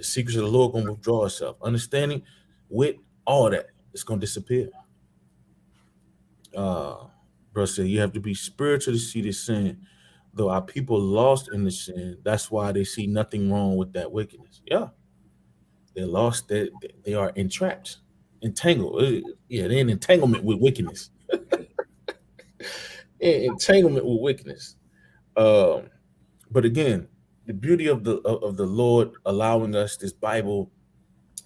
secrets of the Lord going to withdraw itself. Understanding, wit, all that, it's going to disappear. Bro said, you have to be spiritual to see this sin. Though our people lost in the sin, that's why they see nothing wrong with that wickedness. Yeah. They're lost. They are entrapped, entangled. Yeah, they're in entanglement with wickedness. Entanglement with wickedness. But again, the beauty of the Lord allowing us this Bible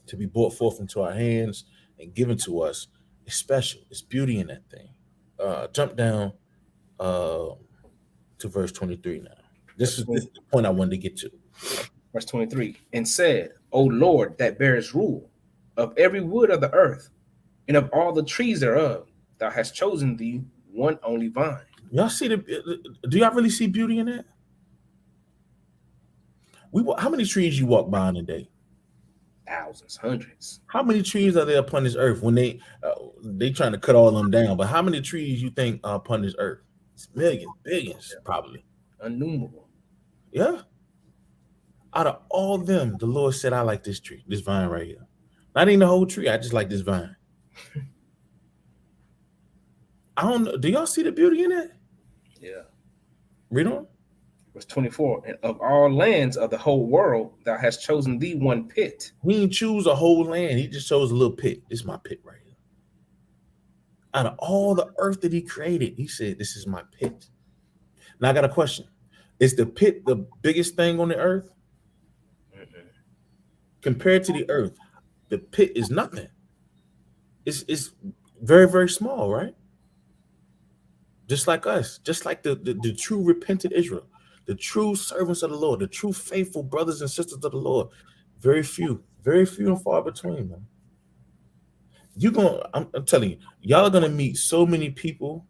to be brought forth into our hands and given to us is special. It's beauty in that thing. Jump down to verse 23 now. This is the point I wanted to get to. Verse 23. And said, O Lord, that bearest rule of every wood of the earth, and of all the trees thereof, thou hast chosen thee one only vine. Y'all see do y'all really see beauty in that? How many trees you walk by in a day? Thousands, hundreds. How many trees are there upon this earth? When they trying to cut all of them down, but how many trees you think are upon this earth? It's millions, billions, probably. Innumerable. Yeah. Out of all of them, the Lord said, I like this tree, this vine right here. Not even the whole tree. I just like this vine. I don't know. Do y'all see the beauty in that? Yeah. Read on. Verse 24. And of all lands of the whole world, thou hast chosen thee one pit. He didn't choose a whole land. He just chose a little pit. This is my pit right here. Out of all the earth that he created, he said, this is my pit. Now I got a question. Is the pit the biggest thing on the earth? Mm-mm. Compared to the earth, the pit is nothing. It's very, very small, right? Just like us, just like the true repentant Israel, the true servants of the Lord, the true faithful brothers and sisters of the Lord. Very few and far between, man. I'm telling you, y'all are gonna meet so many people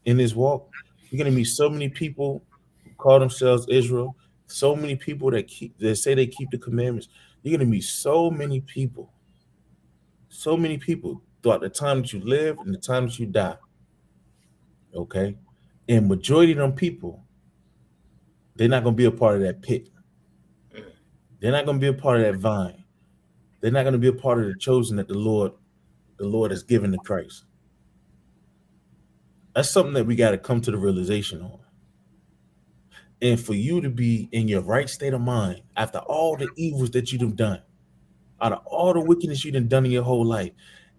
in this walk. You're gonna meet so many people who call themselves Israel, so many people that say they keep the commandments. You're gonna meet so many people throughout the time that you live and the time that you die. Okay, and majority of them people, they're not gonna be a part of that pit. They're not gonna be a part of that vine. They're not gonna be a part of the chosen that the Lord has given to Christ. That's something that we got to come to the realization on. And for you to be in your right state of mind after all the evils that you've done, out of all the wickedness you've done in your whole life,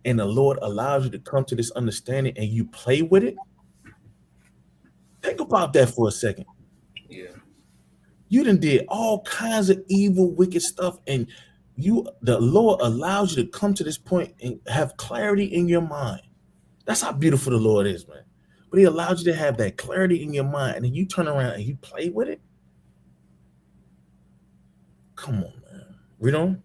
and the Lord allows you to come to this understanding and you play with it. Think about that for a second. Yeah. You done did all kinds of evil, wicked stuff, and the Lord allows you to come to this point and have clarity in your mind. That's how beautiful the Lord is, man. But he allows you to have that clarity in your mind, and then you turn around and you play with it. Come on, man. Read on.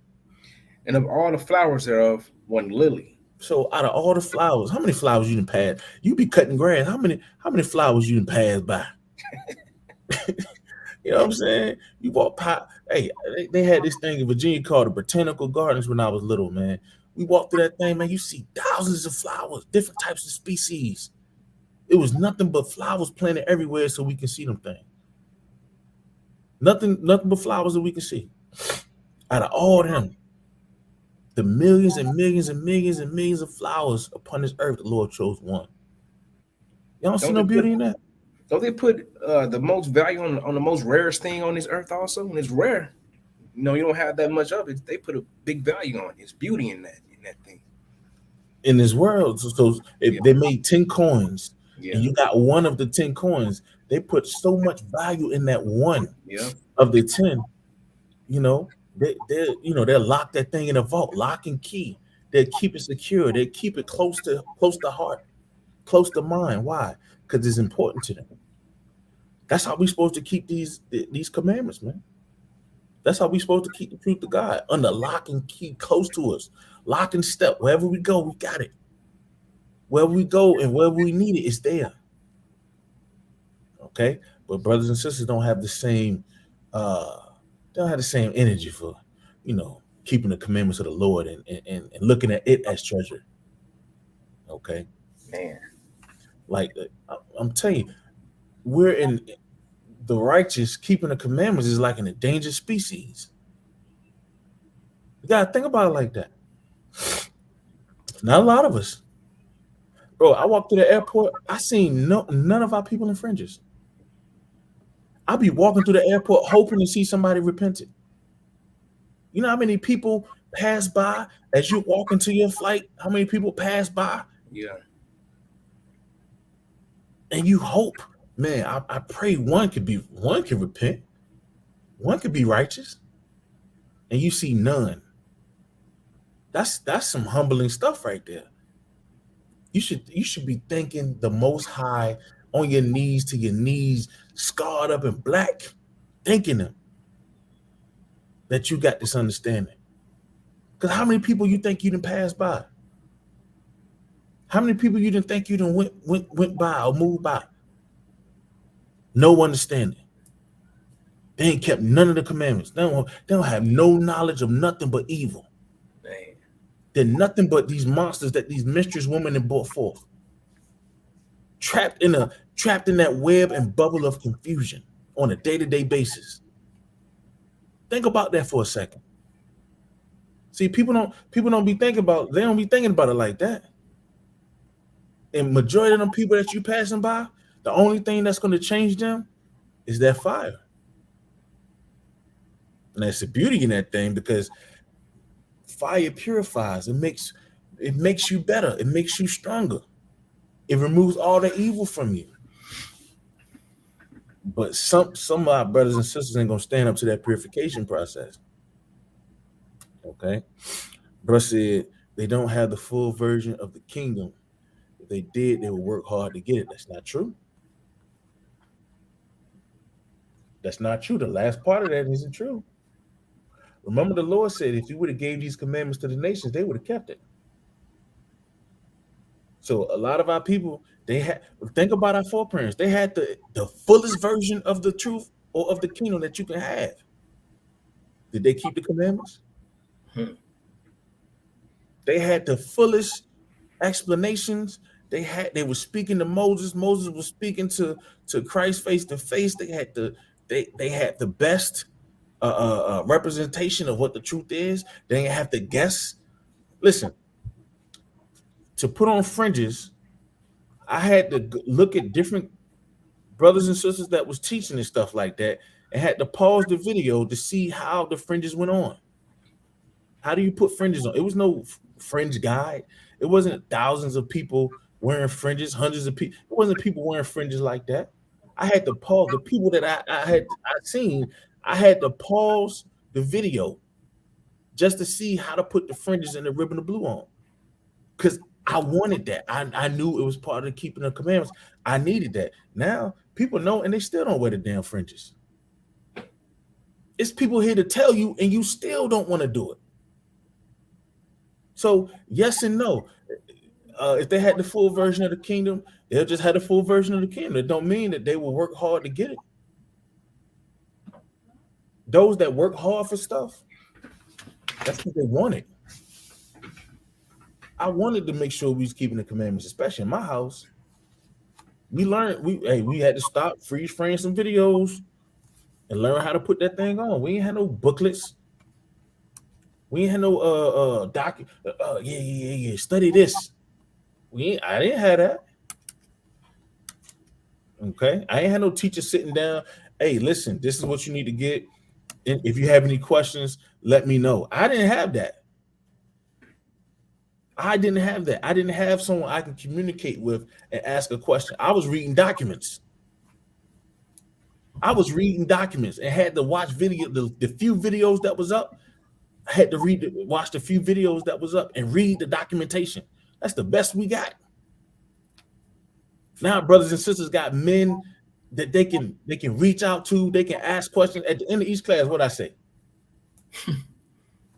And of all the flowers thereof, one lily. So out of all the flowers, how many flowers you done pass? You be cutting grass. How many flowers you done pass by? You know what I'm saying? You walk by. Hey, they had this thing in Virginia called the Botanical Gardens when I was little, man. We walked through that thing, man. You see thousands of flowers, different types of species. It was nothing but flowers planted everywhere so we can see them things. Nothing but flowers that we can see. Out of all them, the millions and millions and millions and millions of flowers upon this earth, the Lord chose one. Y'all don't see no beauty in that? Don't they put the most value on the most rarest thing on this earth also? When it's rare, you don't have that much of it. They put a big value on it. It's beauty in that thing. In this world, so if they made 10 coins, and you got one of the 10 coins, they put so much value in that one of the 10. They'll lock that thing in a vault, lock and key. They'll keep it secure. They keep it close to heart, close to mind. Why? Because it's important to them. That's how we're supposed to keep these commandments, man. That's how we're supposed to keep the truth of God under lock and key, close to us, lock and step. Wherever we go, we got it. Wherever we go and wherever we need it, it's there. Okay, but brothers and sisters don't have the same energy for keeping the commandments of the Lord and looking at it as treasure. Okay, man. Like I'm telling you, we're in the righteous. Keeping the commandments is like an endangered species. You gotta think about it like that. Not a lot of us. Bro, I walked through the airport. I seen none of our people in fringes. I'll be walking through the airport hoping to see somebody repentant. You know how many people pass by as you walk into your flight? How many people pass by? Yeah. And you hope, man, I pray one could repent. One could be righteous, and you see none. That's some humbling stuff right there. You should be thanking the Most High on your knees to your knees, scarred up and black, thanking him that you got this understanding. Because how many people you think you didn't pass by? How many people you didn't think you didn't went by or moved by? No understanding. They ain't kept none of the commandments. They don't have no knowledge of nothing but evil. Man. They're nothing but these monsters that these mistress women have brought forth. Trapped in that web and bubble of confusion on a day-to-day basis. Think about that for a second. See, people don't be thinking about it like that. And majority of them people that you passing by, the only thing that's going to change them is that fire. And that's the beauty in that thing, because fire purifies. It makes you better. It makes you stronger. It removes all the evil from you. But some of our brothers and sisters ain't gonna stand up to that purification process. Okay. Bruh said they don't have the full version of the kingdom. If they did, they would work hard to get it. That's not true. That's not true. The last part of that isn't true. Remember, the Lord said if you would have gave these commandments to the nations, they would have kept it. So a lot of our people, think about our foreparents. They had the fullest version of the truth or of the kingdom that you can have. Did they keep the commandments? They had the fullest explanations. They were speaking to Moses. Moses was speaking to Christ face to face. They had the best representation of what the truth is. They didn't have to guess. Listen, to put on fringes, I had to look at different brothers and sisters that was teaching and stuff like that, and had to pause the video to see how the fringes went on. How do you put fringes on? It was no fringe guide. It wasn't thousands of people wearing fringes, hundreds of people. It wasn't people wearing fringes like that. I had to pause the people that I seen. I had to pause the video just to see how to put the fringes and the ribbon of blue on, because I wanted that. I knew it was part of keeping the commandments. I needed that. Now people know, and they still don't wear the damn fringes. It's people here to tell you, and you still don't want to do it. So yes and no. If they had the full version of the kingdom, they'll just have the full version of the kingdom. It don't mean that they will work hard to get it. Those that work hard for stuff, that's what they wanted. I wanted to make sure we was keeping the commandments, especially in my house. We learned we had to stop, freeze frame some videos, and learn how to put that thing on. We ain't had no booklets. We ain't had no study this. I didn't have that. Okay, I ain't had no teacher sitting down. Hey, listen, this is what you need to get. And if you have any questions, let me know. I didn't have that. I didn't have that. I didn't have someone I can communicate with and ask a question. I was reading documents. And had to watch video. The few videos that was up, I had to watch the few videos that was up and read the documentation. That's the best we got. Now, brothers and sisters got men that they can reach out to. They can ask questions at the end of each class. What I say?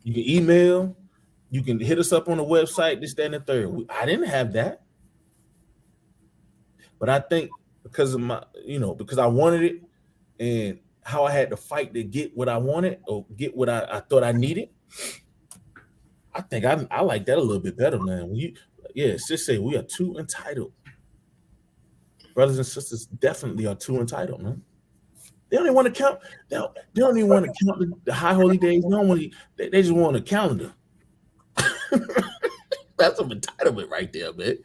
You can email. You can hit us up on the website, this, that, and the third. I didn't have that. But I think because of because I wanted it and how I had to fight to get what I wanted or get what I thought I needed, I think I like that a little bit better, man. Sis say we are too entitled. Brothers and sisters definitely are too entitled, man. They don't even want to count. They don't even want to count the high holy days. They just want a calendar. That's some entitlement right there, man.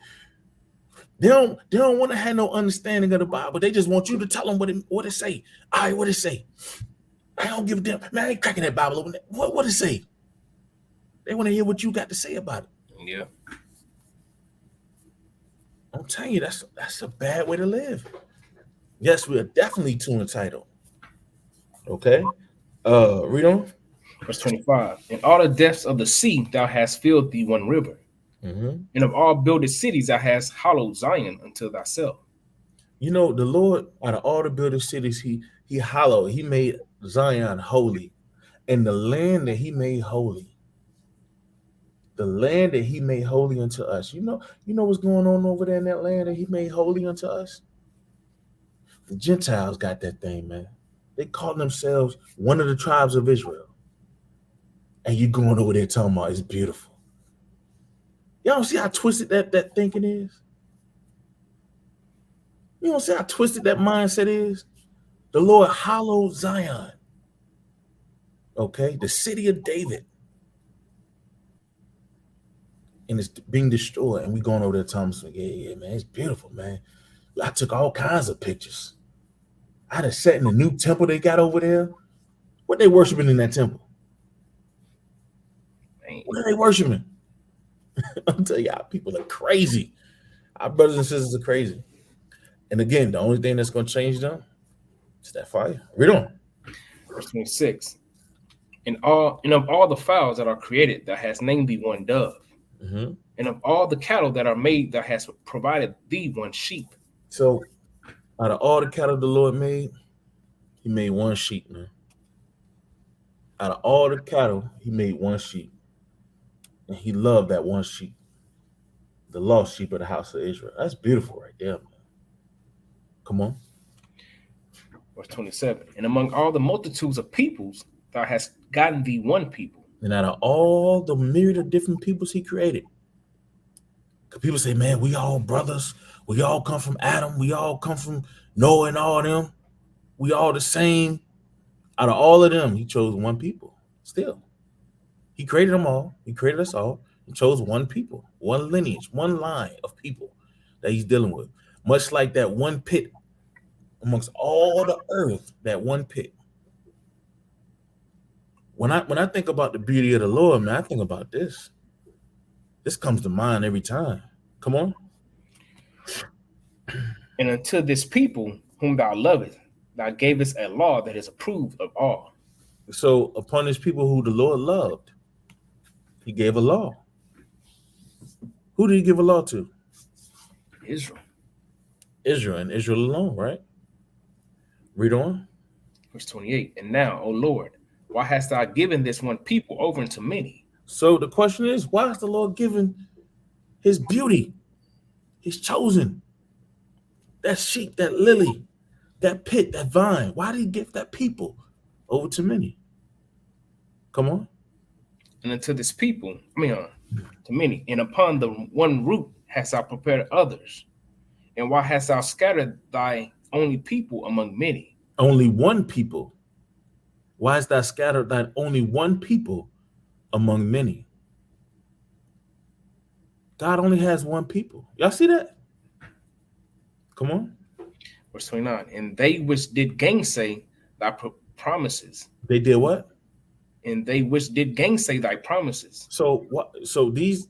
They don't want to have no understanding of the Bible. They just want you to tell them what it say. All right, what it say? I don't give a damn. Man, I ain't cracking that Bible open. What it say? They want to hear what you got to say about it. Yeah. I'm telling you, that's a bad way to live. Yes, we are definitely too entitled. Okay? Read on. Verse 25. In all the depths of the sea thou hast filled thee one river, and of all builded cities thou hast hollowed Zion unto thyself. You know, the Lord, out of all the builded cities, he hallowed, he made Zion holy. And the land that he made holy, the land that he made holy unto us. You know what's going on over there in that land that he made holy unto us? The Gentiles got that thing, man. They call themselves one of the tribes of Israel. And you going over there talking about it's beautiful. Y'all don't see how twisted that thinking is? You don't see how twisted that mindset is? The Lord hallowed Zion. Okay, the city of David. And it's being destroyed. And we going over there telling us, yeah, man, it's beautiful, man. I took all kinds of pictures. I done sat in the new temple they got over there. What they worshiping in that temple? What are they worshiping? I'm telling y'all, people are crazy. Our brothers and sisters are crazy. And again, the only thing that's going to change them is that fire. Read on. Verse 26. And of all the fowls that are created, thou hast named thee one dove. Mm-hmm. And of all the cattle that are made, thou hast provided thee one sheep. So, out of all the cattle the Lord made, he made one sheep, man. Out of all the cattle, he made one sheep. And he loved that one sheep. The lost sheep of the house of Israel. That's beautiful right there, man. Come on. Verse 27. And among all the multitudes of peoples, thou hast gotten thee one people. And out of all the myriad of different peoples he created. Because people say, man, we all brothers. We all come from Adam. We all come from Noah and all them. We all the same. Out of all of them, he chose one people. Still. He created them all. He created us all. He chose one people, one lineage, one line of people that he's dealing with. Much like that one pit amongst all the earth, that one pit. When I think about the beauty of the Lord, man, I think about this. This comes to mind every time. Come on. And unto this people whom thou lovest, thou gavest a law that is approved of all. So upon his people who the Lord loved, he gave a law. Who did he give a law to? Israel. Israel and Israel alone, right? Read on. Verse 28. And now, O Lord, why hast thou given this one people over unto many? So the question is, why is the Lord giving his beauty, his chosen, that sheep, that lily, that pit, that vine? Why did he give that people over to many? Come on. And unto this people, to many, and upon the one root hast thou prepared others. And why hast thou scattered thy only people among many? Only one people. Why hast thou scattered thine only one people among many? God only has one people. Y'all see that? Come on. Verse 29. And they which did gainsay thy promises. They did what? And they which did gainsay thy promises. So what? So these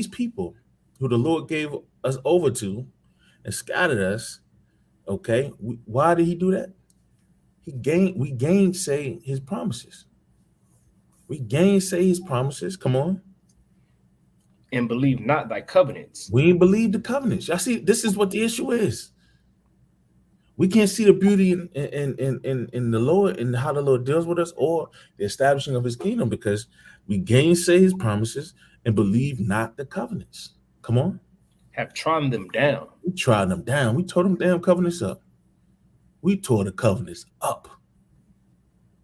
people who the Lord gave us over to and scattered us, okay, why did he do that? We gainsay his promises. We gainsay his promises. Come on. And believe not thy covenants. We ain't believe the covenants. Y'all see, this is what the issue is. We can't see the beauty in the Lord and how the Lord deals with us or the establishing of his kingdom because we gainsay his promises and believe not the covenants. Come on. Have trodden them down. We trod them down. We tore them damn covenants up. We tore the covenants up.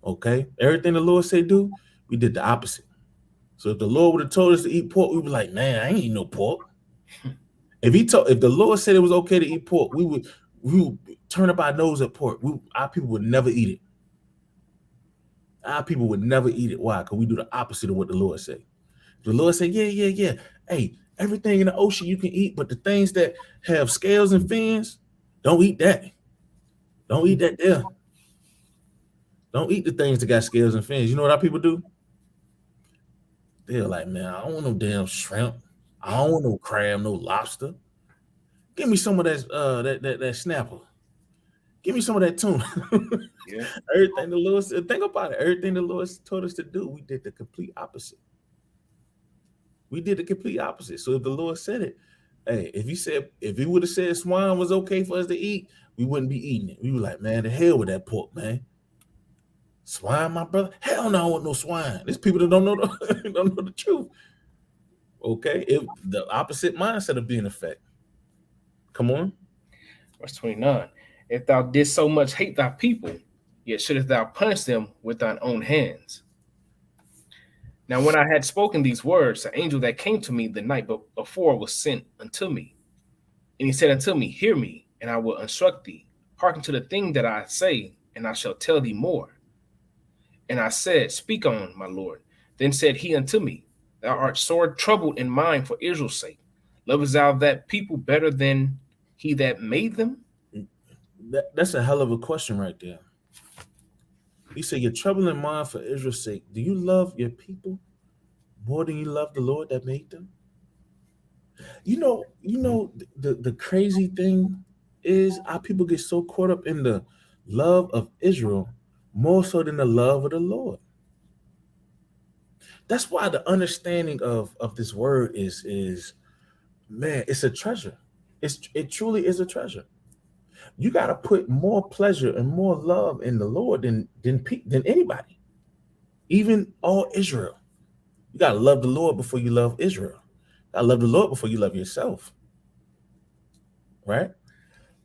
Okay? Everything the Lord said do, we did the opposite. So if the Lord would have told us to eat pork, we'd be like, man, I ain't eating no pork. If the Lord said it was okay to eat pork, we would turn up our nose at pork. Our people would never eat it. Our people would never eat it. Why? Because we do the opposite of what the Lord said. The Lord said, yeah. Hey, everything in the ocean you can eat, but the things that have scales and fins, don't eat that. Don't eat that there. Don't eat the things that got scales and fins. You know what our people do? They're like, man, I don't want no damn shrimp. I don't want no crab, no lobster. Give me some of that snapper. Give me some of that tune. Yeah. Everything the Lord said, think about it. Everything the Lord told us to do, we did the complete opposite. We did the complete opposite. So if the Lord said it, hey, if he would have said swine was okay for us to eat, we wouldn't be eating it. We were like, man, the hell with that pork, man. Swine, my brother? Hell no, I want no swine. There's people that don't know the truth. Okay, if the opposite mindset of being effect. Come on. Verse 29. If thou didst so much hate thy people, yet shouldest thou punish them with thine own hands. Now, when I had spoken these words, the angel that came to me the night before was sent unto me. And he said unto me, hear me, and I will instruct thee. Hearken to the thing that I say, and I shall tell thee more. And I said, speak on, my Lord. Then said he unto me, thou art sore troubled in mind for Israel's sake. Lovest thou that people better than he that made them? That's a hell of a question right there. He said, you're troubled in mind for Israel's sake. Do you love your people more than you love the Lord that made them? You know, the crazy thing is our people get so caught up in the love of Israel more so than the love of the Lord. That's why the understanding of this word is man, it's a treasure. It truly is a treasure. You got to put more pleasure and more love in the Lord than anybody, even all Israel. You got to love the Lord before you love Israel. You got to love the Lord before you love yourself. Right?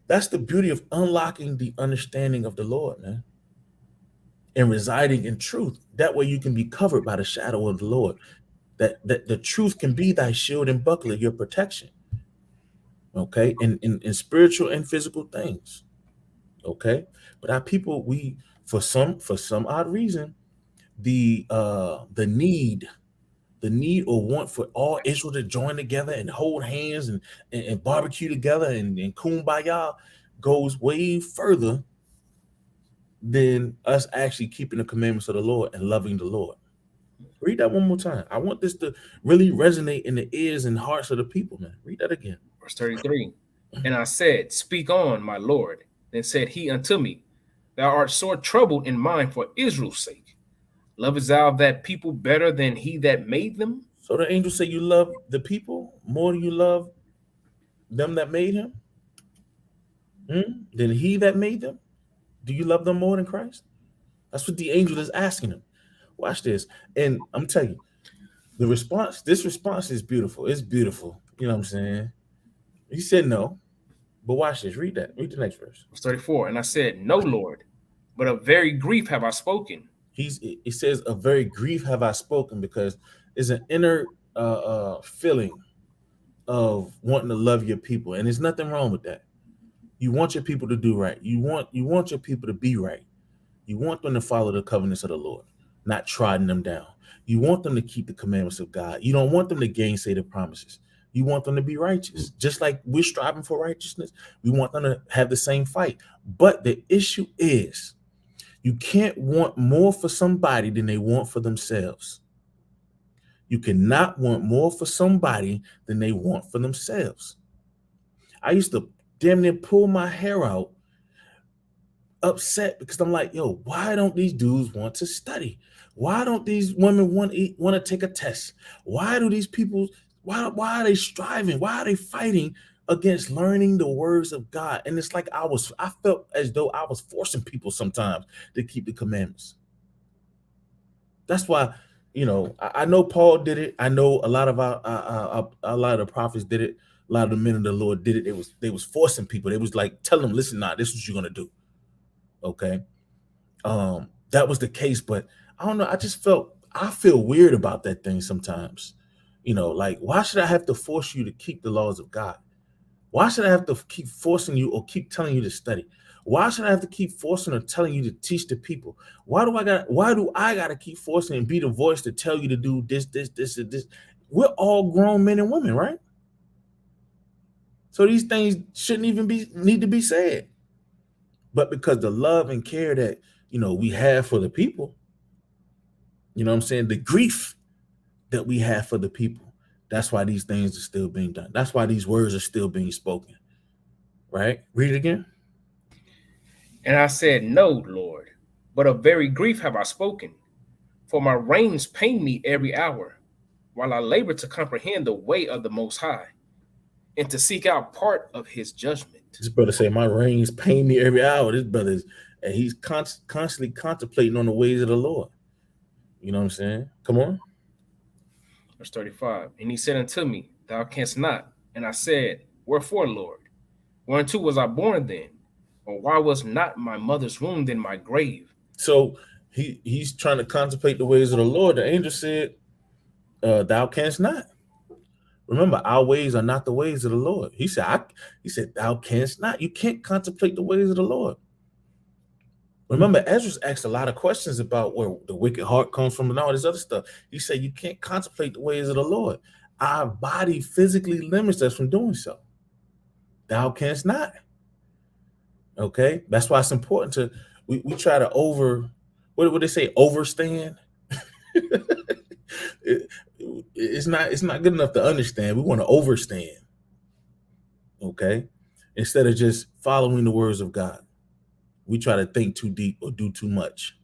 That's the beauty of unlocking the understanding of the Lord, man, and residing in truth. That way you can be covered by the shadow of the Lord. That the truth can be thy shield and buckler, your protection. Okay, in spiritual and physical things. Okay, but our people, we for some odd reason, the need or want for all Israel to join together and hold hands and barbecue together and kumbaya goes way further than us actually keeping the commandments of the Lord and loving the Lord. Read that one more time. I want this to really resonate in the ears and hearts of the people, man. Read that again. Verse 33. And I said, speak on, my Lord. Then said he unto me, thou art sore troubled in mind for Israel's sake. Lovest thou that people better than he that made them? So the angel said, you love the people more than you love them that made him? Than he that made them? Do you love them more than Christ? That's what the angel is asking him. Watch this. And I'm telling you, this response is beautiful. It's beautiful. You know what I'm saying? He said no. But watch this. Read that. Read the next verse. Verse 34. And I said, no, Lord, but of very grief have I spoken. It says, of very grief have I spoken, because there's an inner feeling of wanting to love your people. And there's nothing wrong with that. You want your people to do right. You want your people to be right. You want them to follow the covenants of the Lord, not trotting them down. You want them to keep the commandments of God. You don't want them to gainsay the promises. You want them to be righteous. Just like we're striving for righteousness, we want them to have the same fight. But the issue is, you can't want more for somebody than they want for themselves. You cannot want more for somebody than they want for themselves. I used to damn near pull my hair out, upset, because I'm like, yo, why don't these dudes want to study? Why don't these women want to take a test? Why do these people, why are they striving? Why are they fighting against learning the words of God? And it's like I felt as though I was forcing people sometimes to keep the commandments. That's why, I know Paul did it. I know a lot of a lot of the prophets did it. A lot of the men of the Lord did it. They was forcing people. They was like telling them, listen, this is what you're gonna do. Okay. That was the case, but I don't know. I feel weird about that thing sometimes. Like, why should I have to force you to keep the laws of God? Why should I have to keep forcing you or keep telling you to study? Why should I have to keep forcing or telling you to teach the people? Why do I got to keep forcing and be the voice to tell you to do this, and this? We're all grown men and women, right? So these things shouldn't even need to be said. But because the love and care that, we have for the people, the grief that we have for the people, that's why these things are still being done. That's why these words are still being spoken. Right? Read it again. And I said, No, Lord, but of very grief have I spoken, for my reins pain me every hour, while I labor to comprehend the way of the Most High, and to seek out part of his judgment. This brother said, my reins pain me every hour. This brother's, and he's constantly contemplating on the ways of the Lord. You know what I'm saying? Come on. Verse 35. And he said unto me, Thou canst not. And I said, Wherefore, Lord? Whereunto was I born then? Or why was not my mother's womb in my grave? So he's trying to contemplate the ways of the Lord. The angel said, thou canst not. Remember, our ways are not the ways of the Lord. He said, thou canst not. You can't contemplate the ways of the Lord. Remember, Ezra asked a lot of questions about where the wicked heart comes from and all this other stuff. He said, you can't contemplate the ways of the Lord. Our body physically limits us from doing so. Thou canst not. Okay? That's why it's important to, we try to what would they say, overstand? It's not good enough to understand. We want to overstand. Okay? Instead of just following the words of God. We try to think too deep or do too much.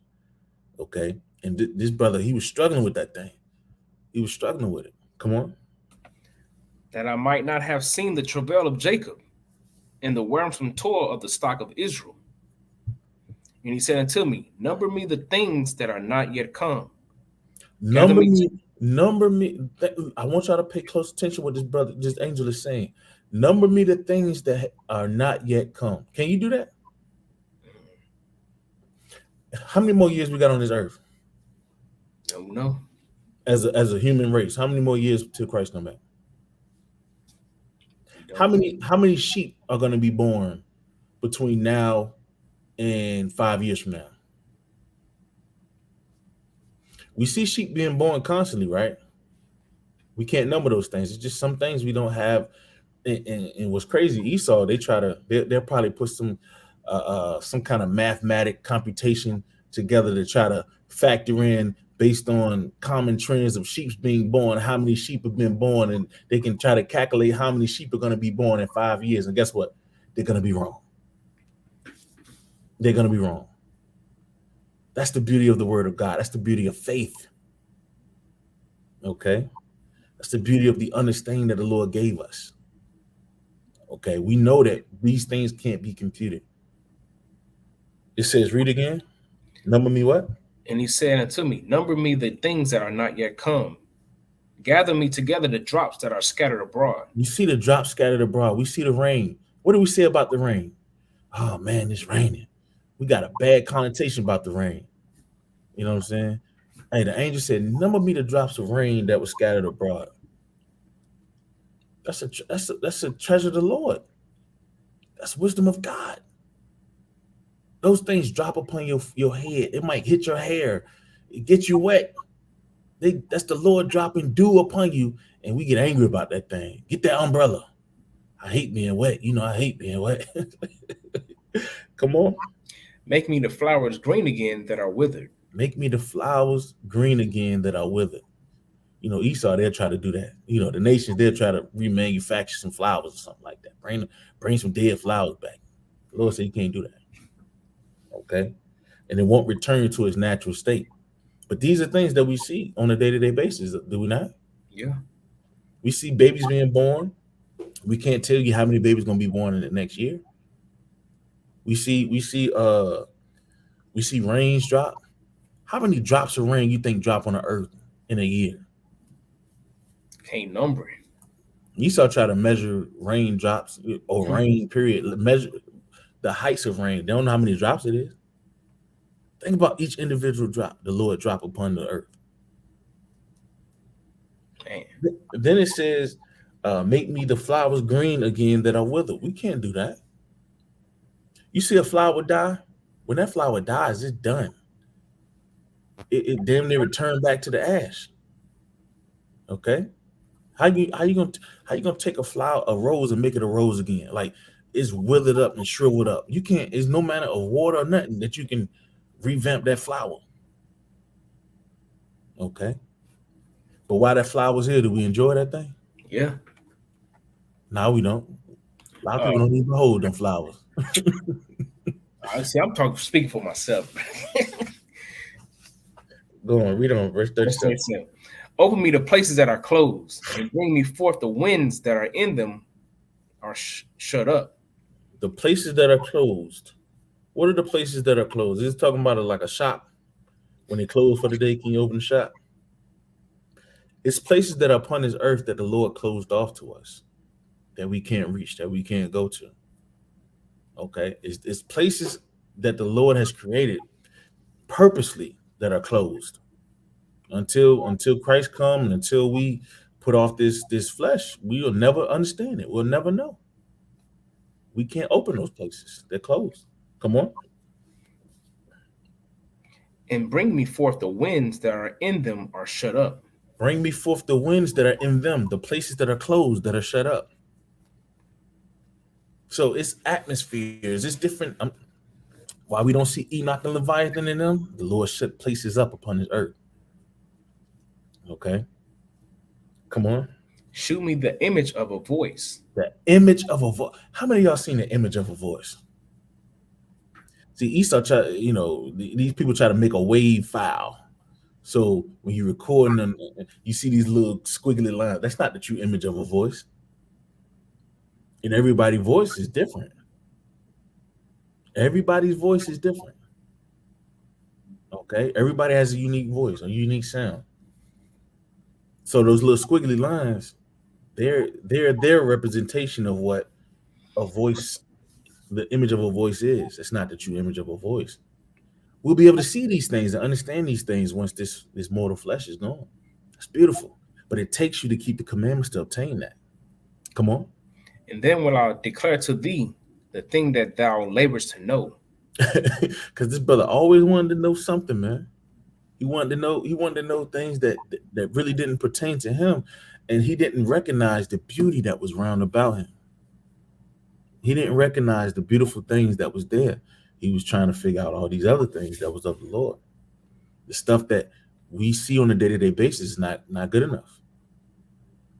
Okay? And this brother, he was struggling with that thing. He was struggling with it. Come on. That I might not have seen the travail of Jacob and the wearisome toil of the stock of Israel. And he said unto me, Number me the things that are not yet come. Number me. I want y'all to pay close attention to what this angel is saying. Number me the things that are not yet come. Can you do that? How many more years we got on this earth? Don't know. As a human race, how many more years till Christ come back? How many sheep are going to be born between now and 5 years from now? We see sheep being born constantly, right? We can't number those things. It's just some things we don't have. And what's crazy, Esau, they'll probably put some kind of mathematic computation together to try to factor in based on common trends of sheep being born, how many sheep have been born, and they can try to calculate how many sheep are going to be born in 5 years. And guess what? They're going to be wrong. They're going to be wrong. That's the beauty of the word of God. That's the beauty of faith. Okay? That's the beauty of the understanding that the Lord gave us. Okay? We know that these things can't be computed. It says, read again. Number me what? And he said unto me, Number me the things that are not yet come. Gather me together the drops that are scattered abroad. You see the drops scattered abroad. We see the rain. What do we say about the rain? Oh, man, it's raining. We got a bad connotation about the rain. You know what I'm saying? Hey, the angel said, number me the drops of rain that were scattered abroad. That's a treasure of the Lord. That's wisdom of God. Those things drop upon your head. It might hit your hair. It gets you wet. That's the Lord dropping dew upon you, and we get angry about that thing. Get that umbrella. I hate being wet. You know, I hate being wet. Come on. Make me the flowers green again that are withered. Make me the flowers green again that are withered. You know, Esau, they'll try to do that. You know, the nations, they'll try to remanufacture some flowers or something like that. Bring some dead flowers back. The Lord said you can't do that. Okay? And it won't return to its natural state. But these are things that we see on a day-to-day basis, do we not? Yeah. We see babies being born. We can't tell you how many babies going to be born in the next year. We see rains drop. How many drops of rain you think drop on the earth in a year? Can't number it. Esau try to measure rain drops or rain period, measure the heights of rain. They don't know how many drops it is. Think about each individual drop the Lord drop upon the earth. Man. Then it says, make me the flowers green again that are withered. We can't do that. You see a flower die? When that flower dies, it's done. It damn near return back to the ash. Okay? How you gonna take a rose and make it a rose again? Like it's withered up and shriveled up. You can't. There's no manner of water or nothing that you can revamp that flower. Okay. But while that flower's here, do we enjoy that thing? Yeah. No, we don't. A lot of people don't even hold them flowers. I see. Speaking for myself. Go on, read on verse Verse 37. 37. Open me the places that are closed, and bring me forth the winds that are in them are shut up. The places that are closed. What are the places that are closed? Is it talking about like a shop? When they close for the day, can you open the shop? It's places that are upon this earth that the Lord closed off to us, that we can't reach, that we can't go to. Okay, it's places that the Lord has created purposely that are closed until Christ comes and until we put off this flesh. We will never understand it. We'll never know. We can't open those places. They're closed. Come on. And bring me forth the winds that are in them are shut up. Bring me forth the winds that are in them, the places that are closed, that are shut up. So it's atmospheres. It's different. Why we don't see Enoch and Leviathan in them? The Lord shut places up upon this earth. Okay. Come on. Shoot me the image of a voice. The image of a voice. How many of y'all seen the image of a voice? See, Esau these people try to make a wave file. So when you're recording them, you see these little squiggly lines. That's not the true image of a voice. And everybody's voice is different. Everybody's voice is different. Okay? Everybody has a unique voice, a unique sound. So those little squiggly lines, they're their representation of what a voice, the image of a voice is. It's not the true image of a voice. We'll be able to see these things and understand these things once this mortal flesh is gone. It's beautiful. But it takes you to keep the commandments to obtain that. Come on. And then will I declare to thee the thing that thou laborest to know. Because this brother always wanted to know something, man. He wanted to know things that really didn't pertain to him. And he didn't recognize the beauty that was round about him. He didn't recognize the beautiful things that was there. He was trying to figure out all these other things that was of the Lord. The stuff that we see on a day-to-day basis is not good enough.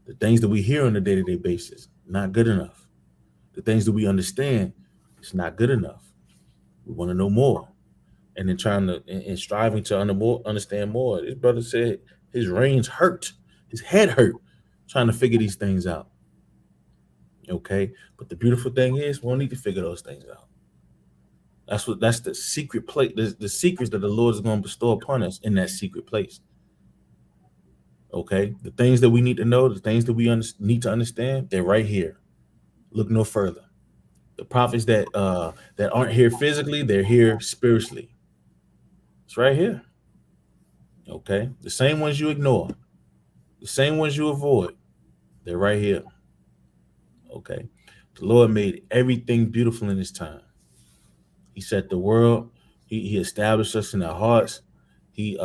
The things that we hear on a day-to-day basis, not good enough. The things that we understand, it's not good enough. We want to know more. And then striving to understand more. This brother said his reins hurt. His head hurt trying to figure these things out. Okay? But the beautiful thing is we don't need to figure those things out. That's the secret place, the secrets that the Lord is going to bestow upon us in that secret place. Okay? The things that we need to know, the things that we need to understand, they're right here. Look no further. The prophets that aren't here physically, they're here spiritually. It's right here. Okay? The same ones you ignore, the same ones you avoid, they're right here. Okay? The Lord made everything beautiful in his time. He set the world. He established us in our hearts. He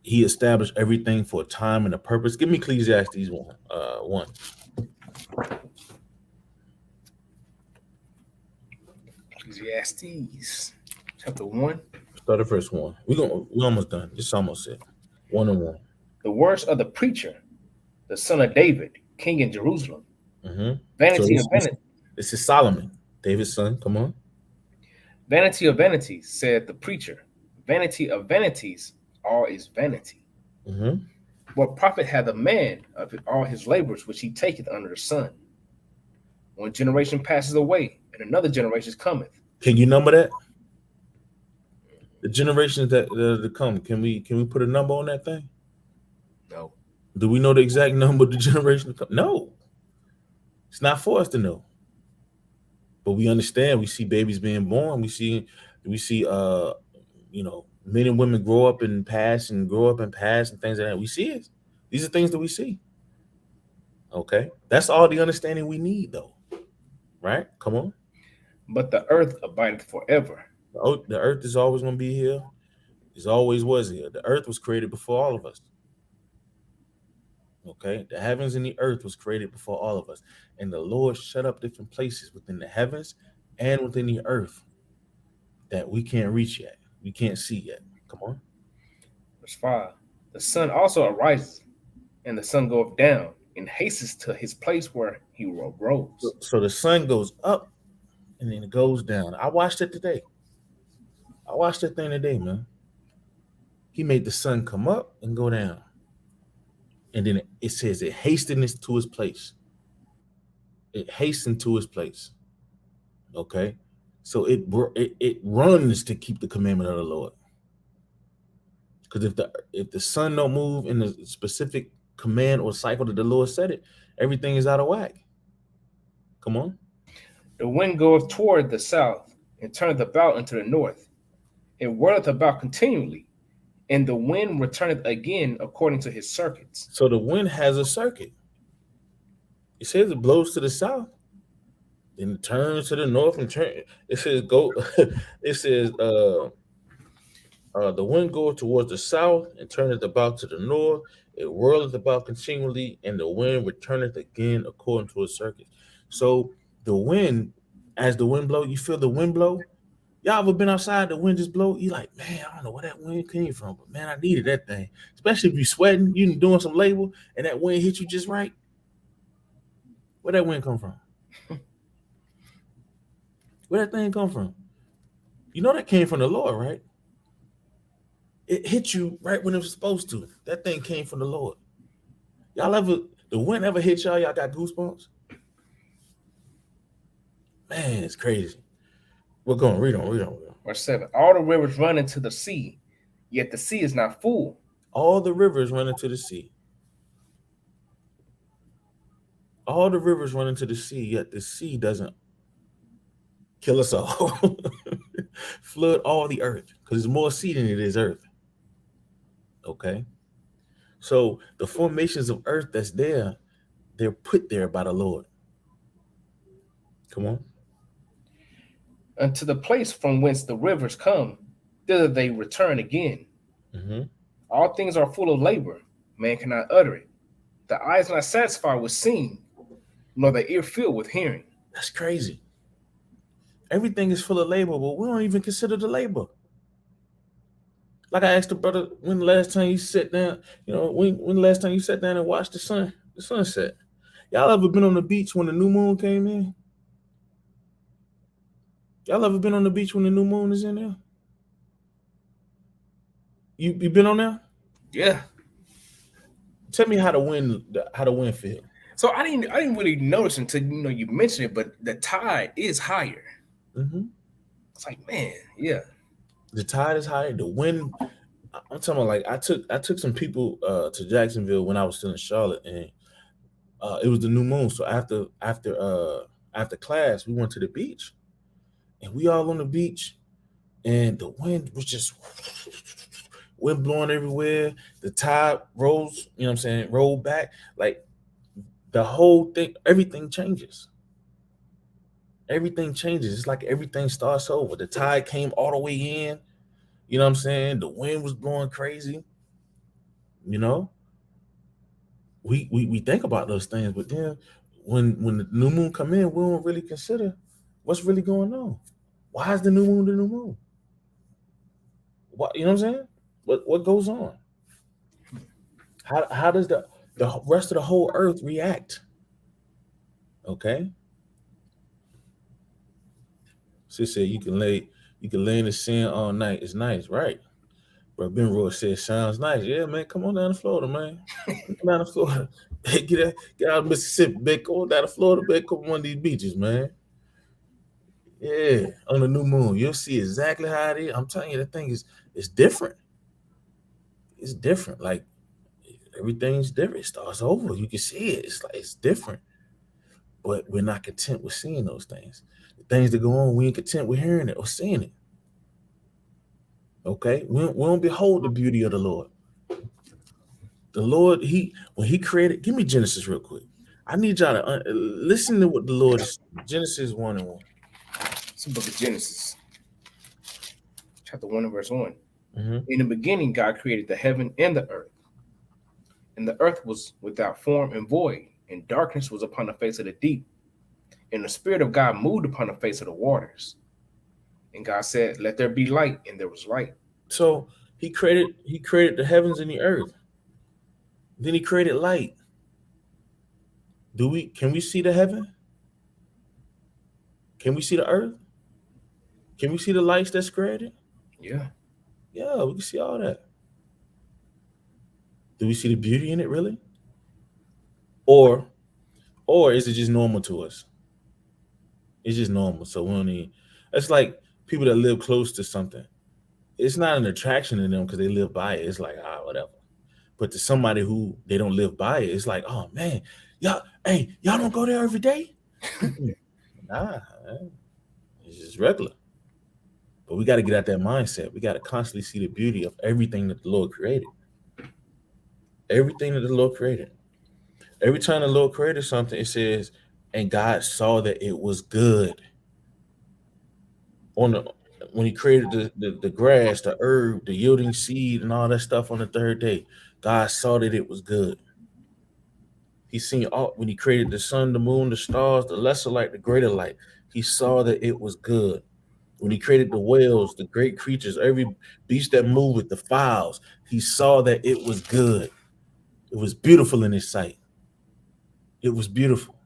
established everything for a time and a purpose. Give me Ecclesiastes 1. Ecclesiastes chapter 1. Start at verse 1. We're almost done. It's almost it. 1 and 1. The words of the preacher, the son of David, king in Jerusalem. Mm-hmm. Vanity of vanity. This is Solomon, David's son. Come on. Vanity of vanities, said the preacher. Vanity of vanities, all is vanity. Mm-hmm. What profit hath a man of all his labors which he taketh under the sun? One generation passes away, and another generation cometh. Can you number that? The generations that come. Can we put a number on that thing? No. Do we know the exact number of the generation to come? No. It's not for us to know. But we understand. We see babies being born. We see men and women grow up and pass and things like that. We see it. These are things that we see. Okay. That's all the understanding we need, though. Right? Come on. But the earth abideth forever. The earth is always going to be here. It always was here. The earth was created before all of us. Okay? The heavens and the earth was created before all of us. And the Lord shut up different places within the heavens and within the earth that we can't reach yet. We can't see yet. Come on. Verse 5. The sun also arises, and the sun goeth down, and hastens to his place where he rose. So the sun goes up and then it goes down. I watched it today. I watched that thing today, man. He made the sun come up and go down. And then it says it hastened to his place. It hastened to his place. Okay? So it runs to keep the commandment of the Lord. Because if the sun don't move in the specific command or cycle that the Lord said it, everything is out of whack. Come on. The wind goeth toward the south, and turneth about into the north. It whirleth about continually, and the wind returneth again according to his circuits. So the wind has a circuit. It says it blows to the south, then it turns to the north and turn. It says go. It says the wind goeth towards the south and turneth about to the north. It whirleth about continually, and the wind returneth again according to its circuit. So the wind, as the wind blow, you feel the wind blow. Y'all ever been outside, the wind just blow? You like, man, I don't know where that wind came from, but man, I needed that thing. Especially if you sweating, you doing some labor, and that wind hit you just right. Where that wind come from? Where that thing come from? You know that came from the Lord, right? It hit you right when it was supposed to. That thing came from the Lord. The wind ever hit y'all? Y'all got goosebumps? Man, it's crazy. We're going, read on. Verse 7. All the rivers run into the sea, yet the sea is not full. All the rivers run into the sea. All the rivers run into the sea, yet the sea doesn't kill us all. Flood all the earth, because there's more sea than it is earth. Okay? So the formations of earth that's there, they're put there by the Lord. Come on. Unto the place from whence the rivers come, thither they return again. Mm-hmm. All things are full of labor. Man cannot utter it. The eye is not satisfied with seeing, nor the ear filled with hearing. That's crazy. Everything is full of labor, but we don't even consider the labor. Like I asked the brother, when the last time you sat down, when the last time you sat down and watched the sunset? Y'all ever been on the beach when the new moon came in? Y'all ever been on the beach when the new moon is in there? You been on there? Yeah. Tell me how the wind feel. So I didn't really notice until you mentioned it, but the tide is higher. Mm-hmm. It's like, man, yeah. The tide is higher. The wind. I'm talking about, like, I took some people to Jacksonville when I was still in Charlotte, and it was the new moon. So after class, we went to the beach, and we all on the beach, and the wind was just wind blowing everywhere. The tide rose, rolled back. Like, the whole thing, everything changes. Everything changes. It's like everything starts over. The tide came all the way in. You know what I'm saying? The wind was blowing crazy. We think about those things, but then when the new moon come in, we don't really consider what's really going on. Why is the new moon the new moon? What, you know what I'm saying? What goes on? How does the rest of the whole earth react? Okay. Sis said you can lay in the sand all night. It's nice, right? Bro, Ben Roy said sounds nice. Yeah, man, come on down to Florida, man. Come down to Florida. Get out of Mississippi, man. Come on down to Florida, man. Come on one of these beaches, man. Yeah, on the new moon, you'll see exactly how it is. I'm telling you, the thing is different. It's different. Like, everything's different. It starts over. You can see it. It's like it's different. But we're not content with seeing those things. The things that go on, we ain't content with hearing it or seeing it. Okay? We don't behold the beauty of the Lord. The Lord, when he created, give me Genesis real quick. I need y'all to listen to what the Lord is. Genesis 1:1. It's the book of Genesis, chapter 1 and verse 1. Mm-hmm. In the beginning, God created the heaven and the earth. And the earth was without form and void, and darkness was upon the face of the deep. And the Spirit of God moved upon the face of the waters. And God said, let there be light, and there was light. So he created the heavens and the earth. Then he created light. Can we see the heaven? Can we see the earth? Can we see the lights that's created? Yeah. Yeah, we can see all that. Do we see the beauty in it really? Or is it just normal to us? It's just normal. So we don't need. It's like people that live close to something. It's not an attraction to them because they live by it. It's like, whatever. But to somebody who they don't live by it, it's like, oh man, y'all don't go there every day? Nah, man. It's just regular. But we got to get out that mindset. We got to constantly see the beauty of everything that the Lord created. Everything that the Lord created. Every time the Lord created something, it says, and God saw that it was good. When he created the grass, the herb, the yielding seed, and all that stuff on the third day, God saw that it was good. He seen all when he created the sun, the moon, the stars, the lesser light, the greater light. He saw that it was good. When he created the whales, the great creatures, every beast that moved with the fowls, he saw that it was good. It was beautiful in his sight. It was beautiful.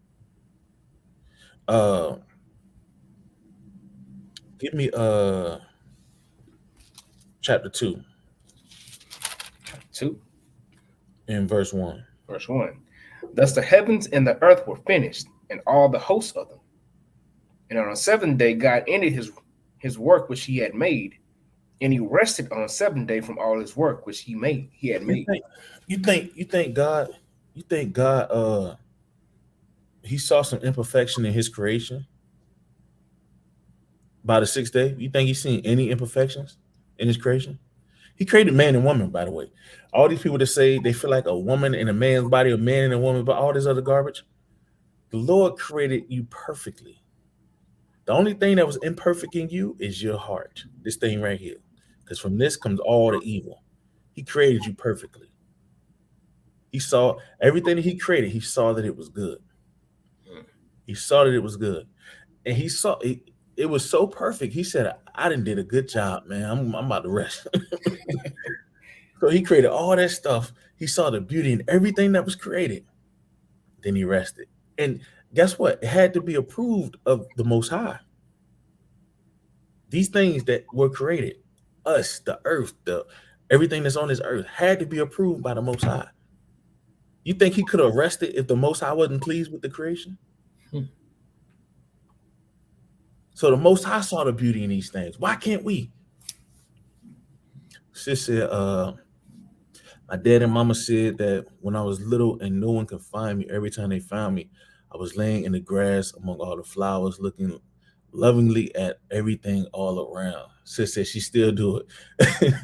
Give me chapter 2. 2. In verse 1. Verse 1. Thus the heavens and the earth were finished, and all the hosts of them. And on the seventh day, God ended his work which he had made, and he rested on the seventh day from all his work which he had made. You think God he saw some imperfection in his creation by the sixth day? You think he's seen any imperfections in his creation? He created man and woman, by the way. All these people that say they feel like a woman in a man's body, a man and a woman, but all this other garbage. The Lord created you perfectly. The only thing that was imperfect in you is your heart. This thing right here. Because from this comes all the evil. He created you perfectly. He saw everything that he created. He saw that it was good. He saw that it was good. And he saw it was so perfect. He said, I done did a good job, man. I'm about to rest. So he created all that stuff. He saw the beauty in everything that was created. Then he rested. And guess what? It had to be approved of the Most High. These things that were created, us, the earth, everything that's on this earth, had to be approved by the Most High. You think he could have rested if the Most High wasn't pleased with the creation? So the Most High saw the beauty in these things. Why can't we? Sis said, my dad and mama said that when I was little and no one could find me, every time they found me, I was laying in the grass among all the flowers, looking lovingly at everything all around. Sis said she still do it.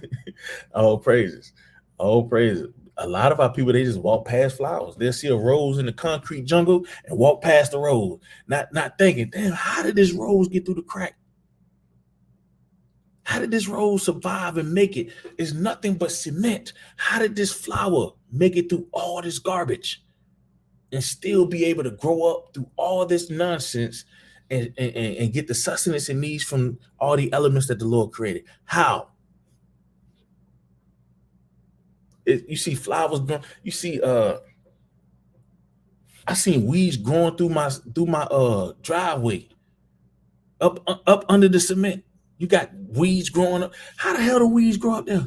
All praises. All praises. A lot of our people, they just walk past flowers. They'll see a rose in the concrete jungle and walk past the rose, not thinking, damn, how did this rose get through the crack? How did this rose survive and make it? It's nothing but cement. How did this flower make it through all this garbage and still be able to grow up through all this nonsense and get the sustenance it needs from all the elements that the Lord created? How? You see flowers growing. You see, I seen weeds growing through my driveway, up under the cement. You got weeds growing up. How the hell do weeds grow up there?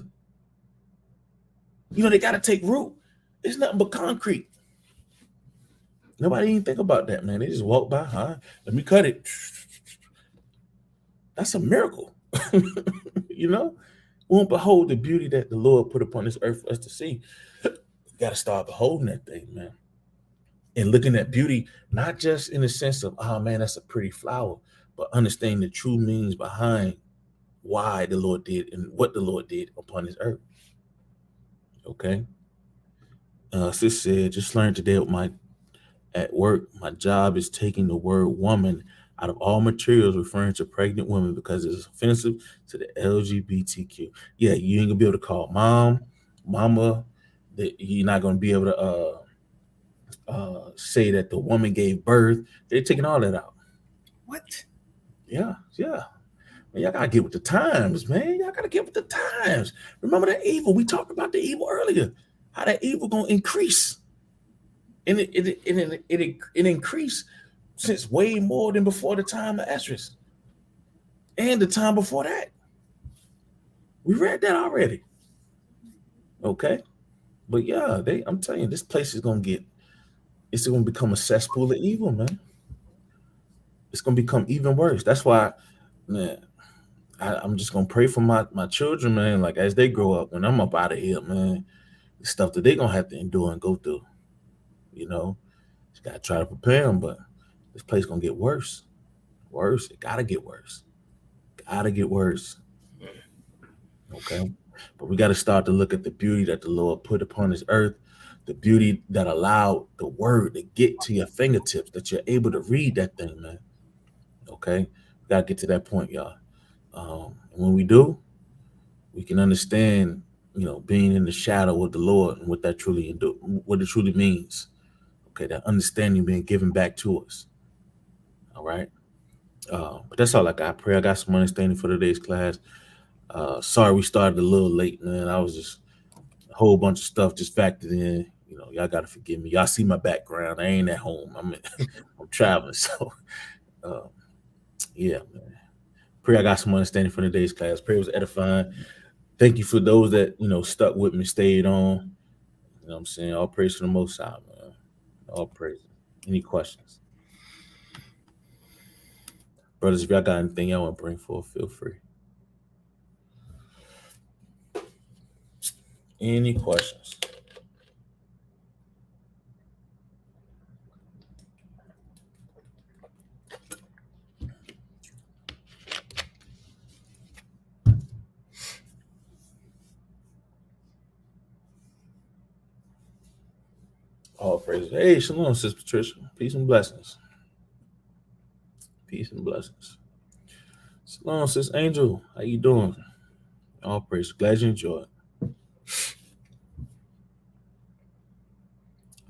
You know, they got to take root. It's nothing but concrete. Nobody even think about that, man. They just walk by. Huh? Let me cut it. That's a miracle. You know? Won't behold the beauty that the Lord put upon this earth for us to see. Got to start beholding that thing, man. And looking at beauty, not just in the sense of, oh man, that's a pretty flower, but understanding the true meanings behind why the Lord did and what the Lord did upon this earth. Okay. Sis said, just learned today at work, my job is taking the word woman out of all materials referring to pregnant women because it's offensive to the LGBTQ. Yeah, you ain't gonna be able to call mama, that you're not gonna be able to say that the woman gave birth. They're taking all that out. What? Yeah. Man, y'all gotta get with the times, man. Y'all gotta get with the times. Remember that evil? We talked about the evil earlier. How that evil gonna increase, and it increase since way more than before the time of Esdras and the time before that. We read that already. Okay. But yeah, I'm telling you, this place is gonna become a cesspool of evil, man. It's gonna become even worse. That's why, man, I'm just gonna pray for my children, man. Like as they grow up, when I'm up out of here, man, the stuff that they're gonna have to endure and go through. You know, just gotta try to prepare them, but this place gonna get worse. Worse. It gotta get worse. Gotta get worse. Okay. But we gotta start to look at the beauty that the Lord put upon this earth, the beauty that allowed the word to get to your fingertips, that you're able to read that thing, man. Okay. We gotta get to that point, y'all. And when we do, we can understand, being in the shadow of the Lord and what that what it truly means. Okay, that understanding being given back to us. All right. But that's all I got. I pray I got some understanding for today's class. Sorry we started a little late, man. I was just a whole bunch of stuff just factored in. Y'all gotta forgive me. Y'all see my background. I ain't at home. I'm traveling. So yeah, man. Pray I got some understanding for today's class. Pray it was edifying. Thank you for those that stuck with me, stayed on. You know what I'm saying? All praise to the Most High, man. All praise. Any questions? Brothers, if y'all got anything y'all want to bring forth, feel free. Any questions? All praise. Hey, shalom, Sis Patricia. Peace and blessings. Peace and blessings. Shalom, Sis Angel. How you doing? All praise. Glad you enjoyed.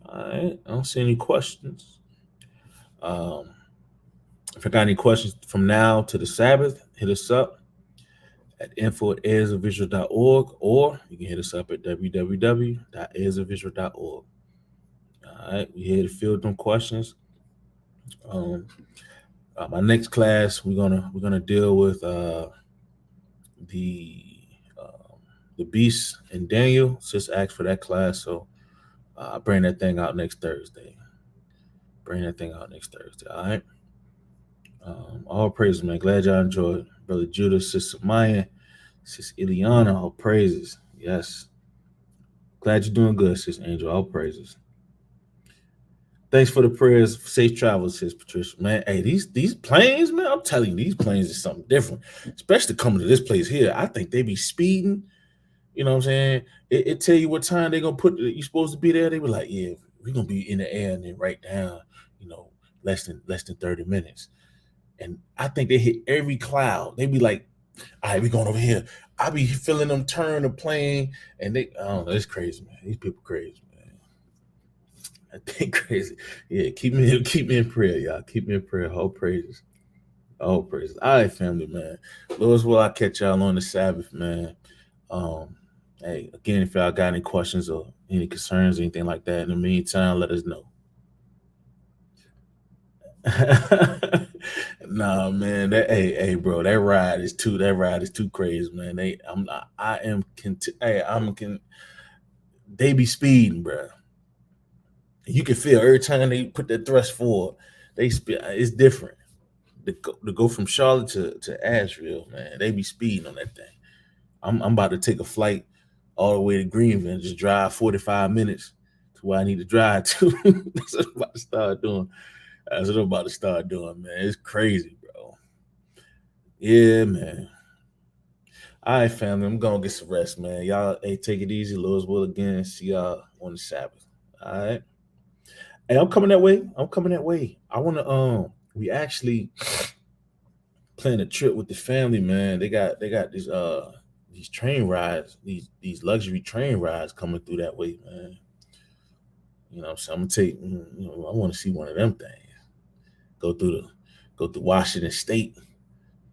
All right. I don't see any questions. If I got any questions from now to the Sabbath, hit us up at info@heirsofisrael.org, or you can hit us up at www.heirsofisrael.org. All right, we here to field them questions. My next class, we're gonna deal with the beast and Daniel. Just asked for that class, so I'll bring that thing out next Thursday. All right. All praises, man. Glad y'all enjoyed. Brother Judah, Sister Maya, Sister Ileana, all praises. Yes. Glad you're doing good, Sister Angel. All praises. Thanks for the prayers. Safe travels, Sis Patricia. Man, hey, these planes, man, I'm telling you, these planes is something different. Especially coming to this place here. I think they be speeding. You know what I'm saying? It tell you what time they're gonna put you supposed to be there. They were like, yeah, we're gonna be in the air and then right down, less than 30 minutes. And I think they hit every cloud. They be like, all right, we going over here. I be feeling them turn the plane, and I don't know, it's crazy, man. These people crazy, man. I think crazy. Yeah, keep me in prayer, y'all. Keep me in prayer. All praises. All praises. All right, family, man. Lord's will, I catch y'all on the Sabbath, man. Hey, again, if y'all got any questions or any concerns, anything like that, in the meantime, let us know. Nah, man. Hey, bro. That ride is too crazy, man. They be speeding, bro. You can feel every time they put that thrust forward, it's different. To go from Charlotte to Asheville, man, they be speeding on that thing. I'm about to take a flight all the way to Greenville and just drive 45 minutes to where I need to drive to. That's what I'm about to start doing. Man. It's crazy, bro. Yeah, man. All right, family. I'm going to get some rest, man. Y'all, hey, take it easy. Lord's will again. See y'all on the Sabbath. All right. Hey, I'm coming that way. I want to, we actually plan a trip with the family, man. They got these train rides, these luxury train rides coming through that way, man. So I'm going to take, I want to see one of them things. Go through Washington State,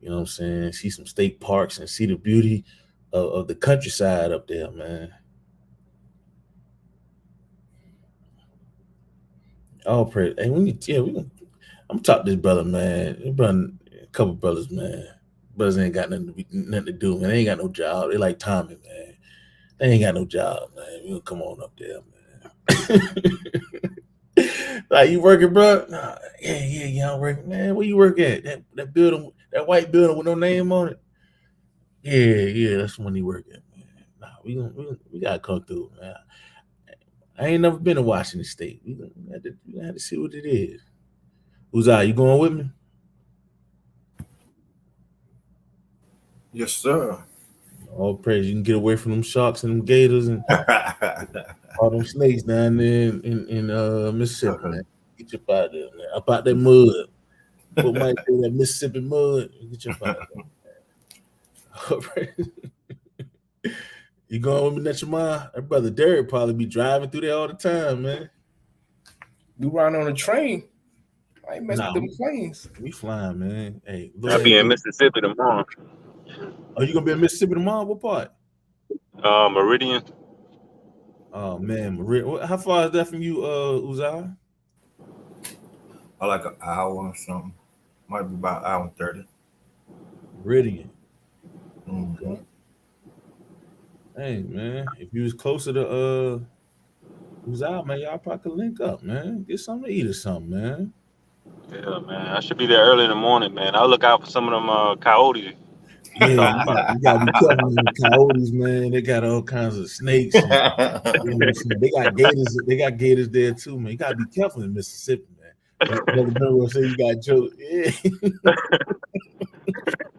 you know what I'm saying? See some state parks and see the beauty of the countryside up there, man. All praise. Hey, I'm talking to this brother, man. This brother, a couple brothers, man. Brothers ain't got nothing to do, man. They ain't got no job. They like Tommy, man. They ain't got no job, man. You come on up there, man. Like, you working, bro? Nah, yeah, I'm working. Man, where you work at? That building, that white building with no name on it? Yeah, that's when he work at, man. Nah, we gotta come through, man. I ain't never been to Washington State. We had to see what it is. Uzai, you going with me? Yes, sir. All praise. You can get away from them sharks and them gators and all them snakes down there in Mississippi, man. Get your out there, man. Up out that mud. What might be that Mississippi mud? Get your out there. All praise. You going with me, Netchamar? That brother Derek probably be driving through there all the time, man. We ride on a train. I ain't messing with them planes. We flying, man. Hey, I'll be in Mississippi tomorrow. Oh, you gonna be in Mississippi tomorrow? What part? Meridian. Oh man, how far is that from you, Uzai? Like an hour or something. Might be about an hour and 30. Meridian. Mm-hmm. Hey man, if you was closer to Uzai, man, y'all probably could link up, man. Get something to eat or something, man. Yeah, man. I should be there early in the morning, man. I'll look out for some of them coyotes. Yeah, you gotta be careful with the coyotes, man. They got all kinds of snakes. And, they got gators. They got gators there too, man. You gotta be careful in Mississippi, man. Brother Bill say you got jokes. Yeah.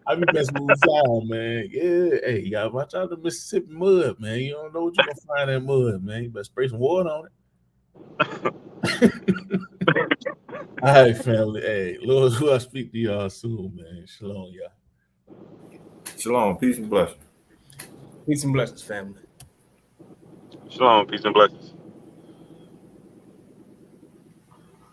I be messing with Uzai, man. Yeah, hey, you gotta watch out the Mississippi mud, man. You don't know what you're gonna find in that mud, man. You better spray some water on it. All right, family. Hey, Lord, who I speak to y'all soon, man. Shalom, y'all. Shalom, peace and blessings. Peace and blessings, family. Shalom, peace and blessings.